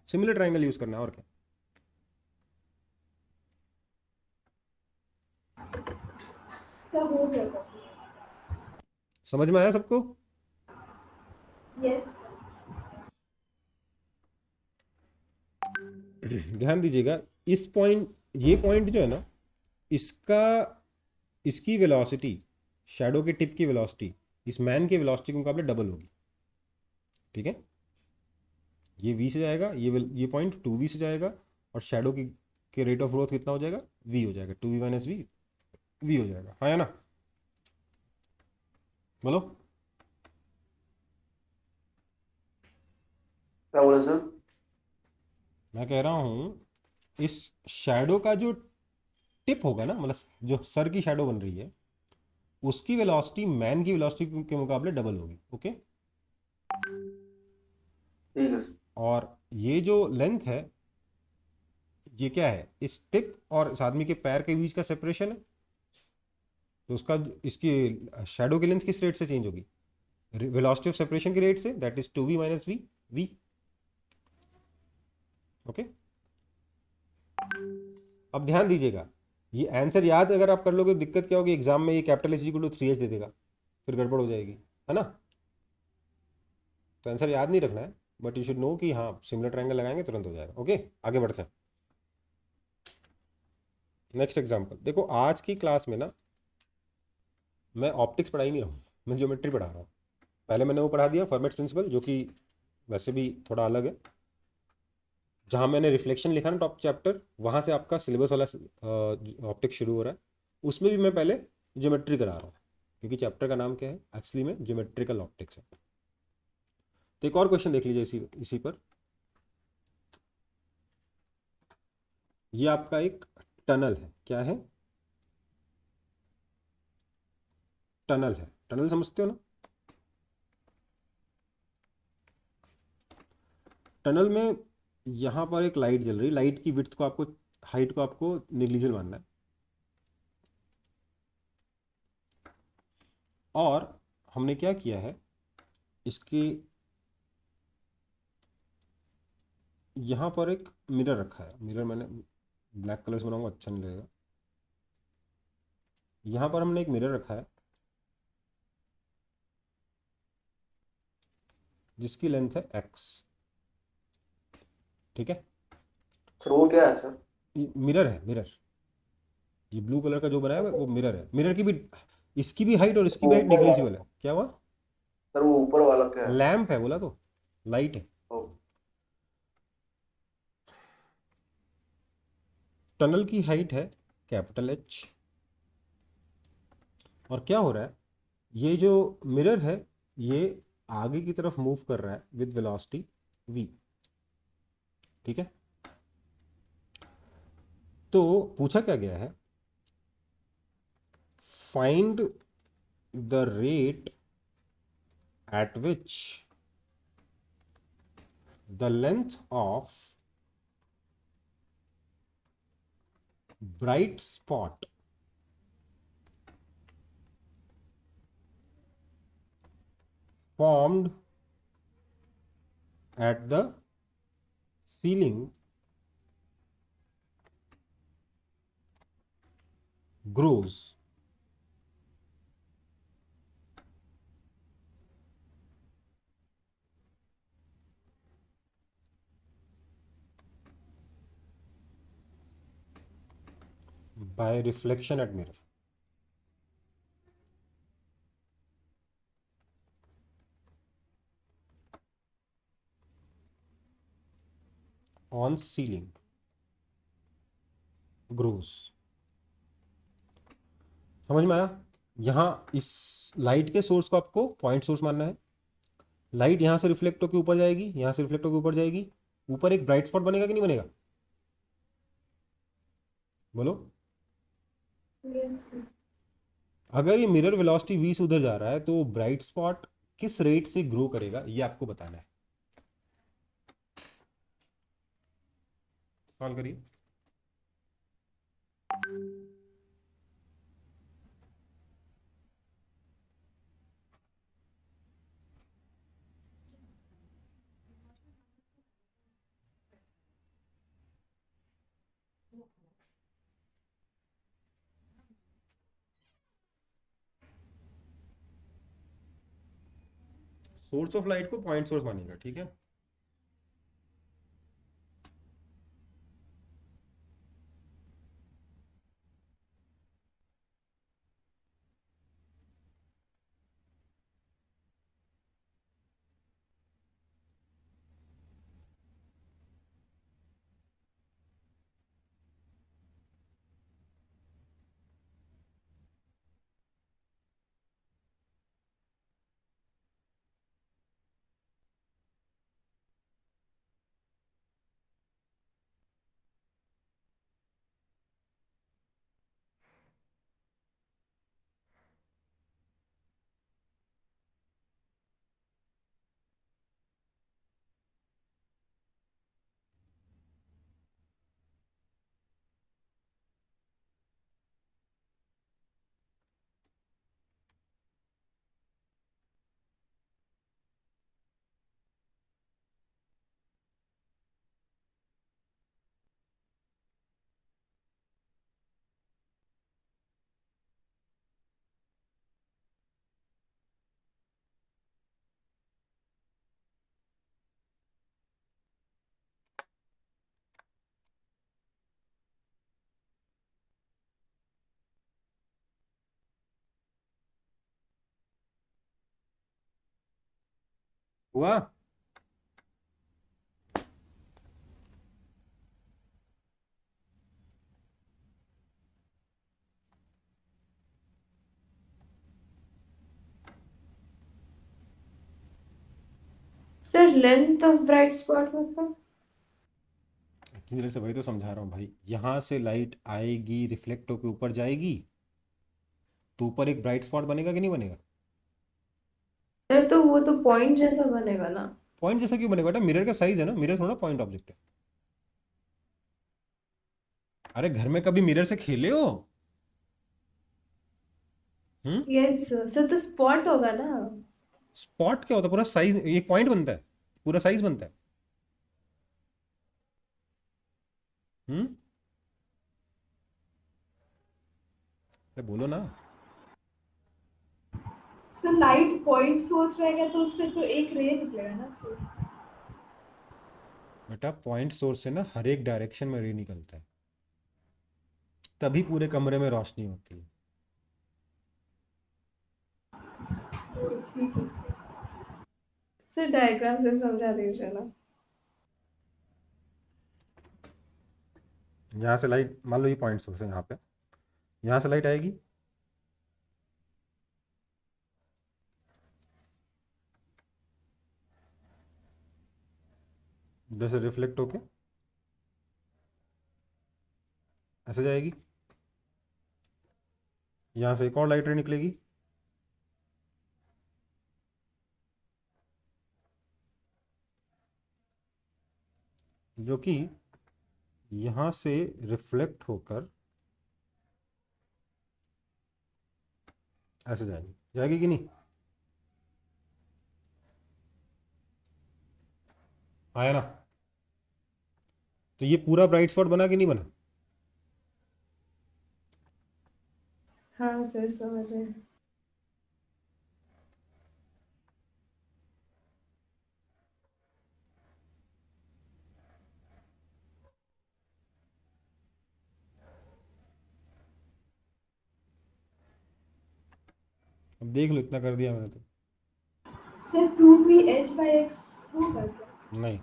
Similar triangle use करना है और क्या।
Sir हो गया copy.
समझ में आया सबको?
यस।
ध्यान दीजिएगा, इस पॉइंट, ये पॉइंट जो है ना, इसका, इसकी वेलोसिटी, शैडो के टिप की वेलोसिटी इस मैन के वेलोसिटी के मुकाबले डबल होगी, ठीक है। ये v से जाएगा, ये पॉइंट 2v से जाएगा, और शैडो के रेट ऑफ ग्रोथ कितना हो जाएगा, v हो जाएगा, 2v माइनस v हो जाएगा, हाँ या ना, बोलो।
क्या बोले सर?
मैं कह रहा हूं इस शैडो का जो टिप होगा ना, मतलब जो सर की शैडो बन रही है, उसकी वेलोसिटी मैन की वेलोसिटी के मुकाबले डबल होगी, ओके।
ठीक है सर।
और ये जो लेंथ है, ये क्या है, इस टिप और इस आदमी के पैर के बीच का सेपरेशन है, तो उसका इसकी शैडो की लेंथ किस रेट से चेंज होगी, वेलोसिटी ऑफ सेपरेशन की रेट से, that is 2v minus v, okay. अब ध्यान दीजिएगा, ये आंसर याद अगर आप कर लोगे, दिक्कत क्या होगी एग्जाम में, ये capital H equal to 3h दे देगा, फिर गड़बड़ हो जाएगी, है ना। तो आंसर याद नहीं रखना है, बट यू शुड नो कि हाँ सिमिलर ट्रायंगल लगाएंगे तुरंत हो जाएगा, ओके। आगे बढ़ते हैं, नेक्स्ट एग्जांपल देखो। आज की क्लास में ना मैं ऑप्टिक्स पढ़ा ही नहीं रहा हूँ, मैं ज्योमेट्री पढ़ा रहा हूँ। पहले मैंने वो पढ़ा दिया फर्मेट्स प्रिंसिपल, जो कि वैसे भी थोड़ा अलग है। जहाँ मैंने रिफ्लेक्शन लिखा ना टॉप चैप्टर, वहाँ से आपका सिलेबस वाला ऑप्टिक्स शुरू हो रहा है। उसमें भी मैं पहले ज्योमेट्री करा रहा हूँ, क्योंकि चैप्टर का नाम क्या है एक्चुअली में, ज्योमेट्रिकल ऑप्टिक्स है। तो एक और क्वेश्चन देख लीजिए इसी पर। ये आपका एक टनल है, क्या है, टनल है। टनल समझते हो ना। टनल में यहाँ पर एक लाइट जल रही है, लाइट की विड्थ को आपको, हाइट को आपको नेग्लिजिबल मानना है। और हमने क्या किया है, इसके यहाँ पर एक मिरर रखा है। मिरर मैंने ब्लैक कलर से बनाऊंगा, अच्छा नहीं लगेगा। यहाँ पर हमने एक मिरर रखा है जिसकी लेंथ है x, ठीक है।
सर वो क्या है सर?
मिरर है, मिरर। ये ब्लू कलर का जो बनाया है वो मिरर है। मिरर की भी, इसकी भी हाइट और इसकी भी हाइट नेग्लिजिबल है। क्या हुआ?
सर वो ऊपर वाला क्या है?
लैंप है, बोला तो, लाइट है।
ओ,
टनल की हाइट है कैपिटल H। और क्या हो रहा है, ये जो मिरर है ये आगे की तरफ मूव कर रहा है विद वेलोसिटी v, ठीक है। तो पूछा क्या गया है, find the rate at which the length of bright spot formed at the ceiling grows by reflection at mirror. On ceiling grows। समझ में आया? यहाँ इस लाइट के सोर्स को आपको पॉइंट सोर्स मानना है। लाइट यहाँ से रिफ्लेक्ट होकर ऊपर जाएगी, यहाँ से रिफ्लेक्ट होकर ऊपर जाएगी, ऊपर एक ब्राइट स्पॉट बनेगा कि नहीं बनेगा? बोलो।
Yes, sir.
अगर ये मिरर वेलोसिटी v से उधर जा रहा है तो ब्राइट स्पॉट किस रेट से ग्रो करेगा ये आपको बताना है। सॉल्व करिए। सोर्स ऑफ लाइट को पॉइंट सोर्स मानेगा, ठीक है। हुआ?
Sir, length of bright spot मतलब?
इतनी देर से वही तो समझा रहा हूँ भाई। यहाँ से लाइट आएगी, रिफ्लेक्ट होकर ऊपर जाएगी, तो ऊपर एक ब्राइट स्पॉट बनेगा कि नहीं बनेगा?
सर तो वो तो पॉइंट जैसा बनेगा ना।
पॉइंट जैसा क्यों बनेगा बेटा? मिरर का साइज है ना, मिरर थोड़ा पॉइंट ऑब्जेक्ट है। अरे घर में कभी मिरर से खेले हो?
यस सर, तो स्पॉट होगा ना।
स्पॉट क्या होता है? पूरा साइज, एक पॉइंट बनता है, पूरा साइज बनता है। हम्म अरे बोलो ना।
सर लाइट पॉइंट सोर्स रहेगा तो उससे तो एक रे निकलेगा ना सर।
बेटा पॉइंट सोर्स से ना हर एक डायरेक्शन में रे निकलता है, तभी पूरे कमरे में रोशनी होती है।
ओ ठीक है सर।
सर डायग्राम से समझा दीजिए ना।
यहाँ से लाइट, मान लो ये पॉइंट सोर्स है, यहाँ पे यहाँ से लाइट आएगी, जैसे रिफ्लेक्ट होके ऐसे जाएगी, यहाँ से एक और लाइट रे निकलेगी, जो कि यहाँ से रिफ्लेक्ट होकर ऐसे जाएगी, जाएगी कि नहीं? आया ना? तो ये पूरा ब्राइट स्पॉट बना कि नहीं बना?
हाँ सर समझे।
अब देख लो, इतना कर दिया मैंने तो।
सर 2ph/x होगा क्या?
नहीं,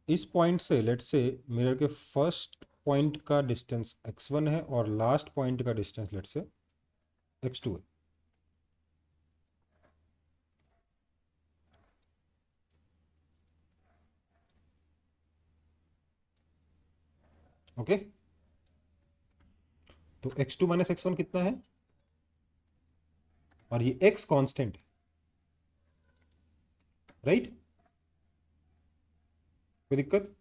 इस पॉइंट से लेट से मिरर के फर्स्ट पॉइंट का डिस्टेंस x1 है और लास्ट पॉइंट का डिस्टेंस लेट्स से x2 है। ओके, तो x2 माइनस x1 कितना है, और ये x कांस्टेंट है, राइट? कोई दिक्कत?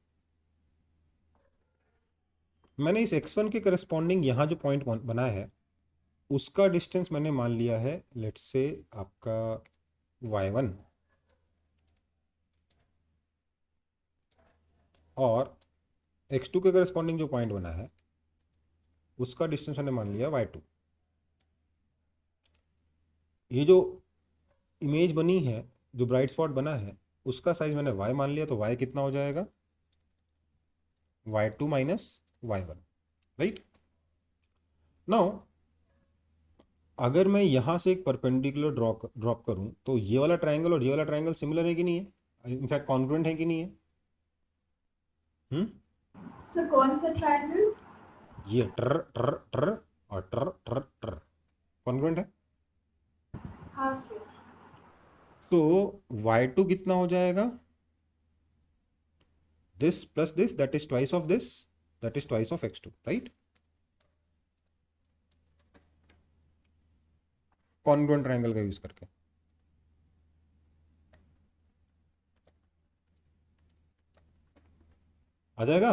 मैंने इस x1 के करस्पॉन्डिंग यहां जो पॉइंट बना है उसका डिस्टेंस मैंने मान लिया है लेट्स से आपका y1, और x2 के करस्पॉन्डिंग जो पॉइंट बना है उसका डिस्टेंस मैंने मान लिया y2। ये जो इमेज बनी है, जो ब्राइट स्पॉट बना है, उसका साइज मैंने y मान लिया, तो y कितना हो जाएगा, y2 minus y1, right? Now अगर मैं यहां से एक परपेंडिकुलर ड्रॉप करूं तो ये वाला ट्रायंगल और ये वाला ट्रायंगल सिमिलर है कि नहीं है, इनफैक्ट कॉन्ग्रुएंट है कि नहीं है?
सर कौन सा ट्रायंगल?
ये ट्र ट्र ट्र और ट्र ट्र ट्र कॉन्ग्रुएंट है।
हाँ सर।
तो y2 कितना हो जाएगा, this plus this, that is twice of this, that is twice of x2, right? Congruent triangle का यूज करके। आ जाएगा?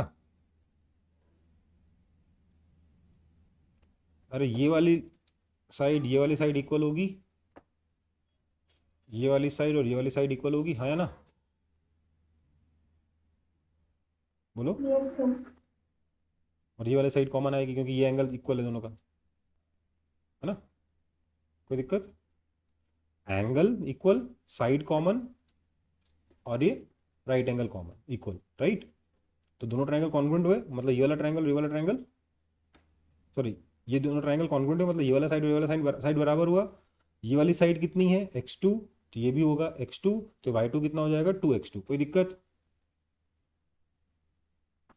अरे ये वाली साइड इक्वल होगी, ये वाली साइड और ये वाली साइड इक्वल होगी, हाँ या ना? बोलो।
Yes, sir.
और ये वाली साइड कॉमन आएगी क्योंकि ये एंगल इक्वल है दोनों का, है ना? कोई दिक्कत? एंगल इक्वल, साइड कॉमन, और ये right angle common equal, right? तो दोनों ट्रायंगल कॉन्ग्रुएंट हुए, मतलब ये वाला ट्रायंगल ये वाला ट्रायंगल, सॉरी ये दोनों ट्रायंगल कॉन्ग्रुएंट हुए, मतलब ये वाला साइड और ये वाला साइड बराबर हुआ। ये वाली साइड कितनी है, x2, तो ये भी होगा x2, तो y2 कितना हो जाएगा, 2x2। कोई दिक्कत?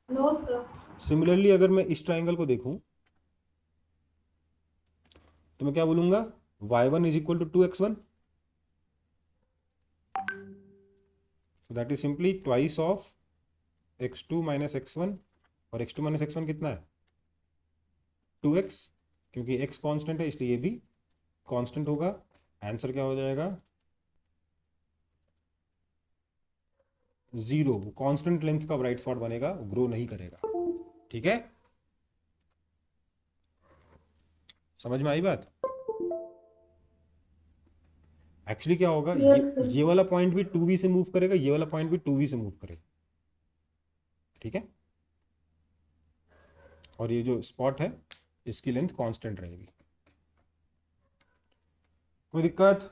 No sir.
सिमिलरली अगर मैं इस ट्रायंगल को देखूं तो मैं क्या बोलूंगा, y1 is equal to 2x1, so that is simply twice of x2 minus x1, और x2 minus x1 कितना है, 2x, क्योंकि x कांस्टेंट है इसलिए ये भी कांस्टेंट होगा। आंसर क्या हो जाएगा, 0। कांस्टेंट लेंथ का ब्राइट स्पॉट बनेगा, ग्रो नहीं करेगा, ठीक है? समझ में आई बात? एक्चुअली क्या होगा,
Yes, sir.
ये वाला पॉइंट भी 2v से मूव करेगा, ये वाला पॉइंट भी 2v से मूव करेगा, ठीक है? और ये जो स्पॉट है इसकी लेंथ कांस्टेंट रहेगी। कोई दिक्कत?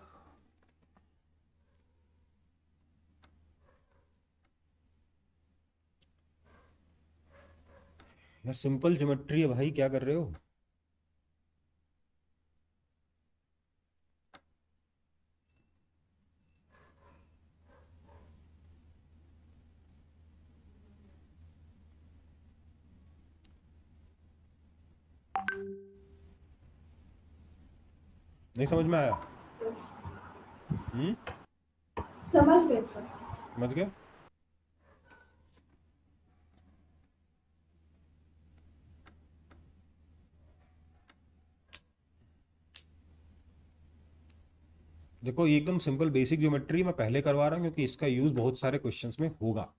यार सिंपल ज्योमेट्री है भाई, क्या कर रहे हो? नहीं समझ में आया?
समझ गए सर।
समझ गए? देखो ये एकदम सिंपल बेसिक ज्योमेट्री मैं पहले करवा रहा हूं क्योंकि इसका यूज बहुत सारे क्वेश्चंस में होगा,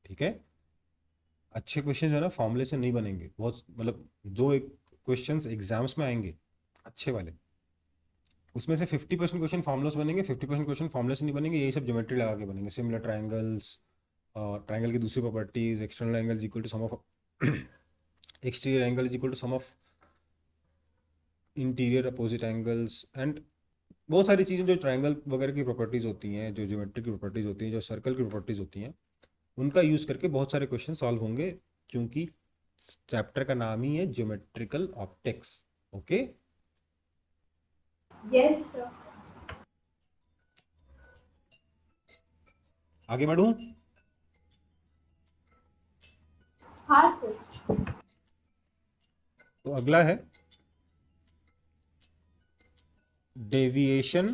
ठीक है? अच्छे क्वेश्चन जो है ना फॉर्मूले से नहीं बनेंगे, बहुत मतलब जो एक क्वेश्चंस एग्जाम्स में आएंगे अच्छे वाले, उसमें से 50% क्वेश्चन फॉर्मूला से बनेंगे, 50% क्वेश्चन फॉर्मूला से नहीं बनेंगे, यही सब ज्योमेट्री लगा के बनेंगे। सिमिलर ट्रायंगल्स, ट्रायंगल की दूसरी properties, external angle equal to sum of exterior angle equal to sum of interior opposite angles, and बहुत सारी चीज़ें जो ट्रायंगल वगैरह की प्रॉपर्टीज होती हैं, जो ज्योमेट्री की प्रॉपर्टीज होती हैं, जो सर्कल की प्रॉपर्टीज होती हैं, उनका यूज करके बहुत सारे क्वेश्चन सॉल्व होंगे, क्योंकि चैप्टर का नाम ही है geometrical optics. Okay,
yes sir.
आगे बढ़ूं?
हाँ सर।
तो अगला है deviation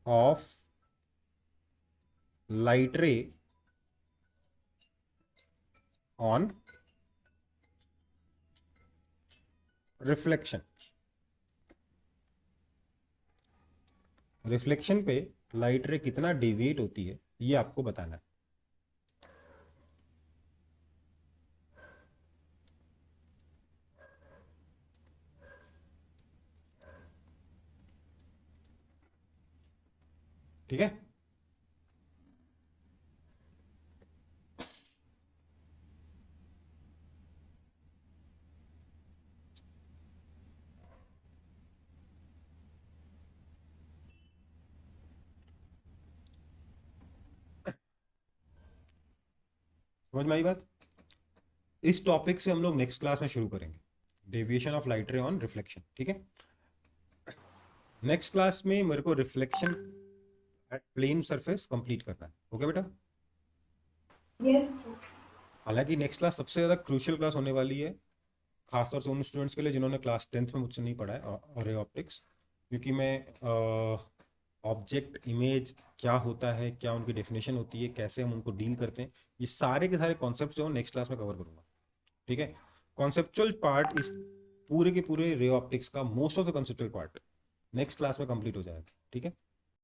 of light ray on reflection. Reflection पे लाइट रे कितना डेविएट होती है ये आपको बताना है। ठीक है, समझ में आई बात? इस टॉपिक से हम लोग नेक्स्ट क्लास में शुरू करेंगे, deviation of light ray on reflection. ठीक है, नेक्स्ट क्लास में मेरे को reflection at plane surface complete करना है। ओके बेटा?
Yes sir.
हालांकि नेक्स्ट क्लास सबसे ज़्यादा क्रूशियल क्लास होने वाली है, खासतौर से उन स्टूडेंट्स के लिए जिन्होंने क्लास 10th में मुझसे नहीं पढ़ा है रे ऑप्टिक्स, क्योंकि मैं ऑब्जेक्ट इमेज क्या होता है, क्या उनकी डेफिनेशन होती है, कैसे हम उनको डील करते हैं, ये सारे के सारे कॉन्सेप्ट जो नेक्स्ट क्लास में कवर करूंगा। ठीक है, कॉन्सेप्चुअल पार्ट इस पूरे के पूरे रे ऑप्टिक्स का most of the conceptual part next class में कंप्लीट हो जाएगा। ठीक है,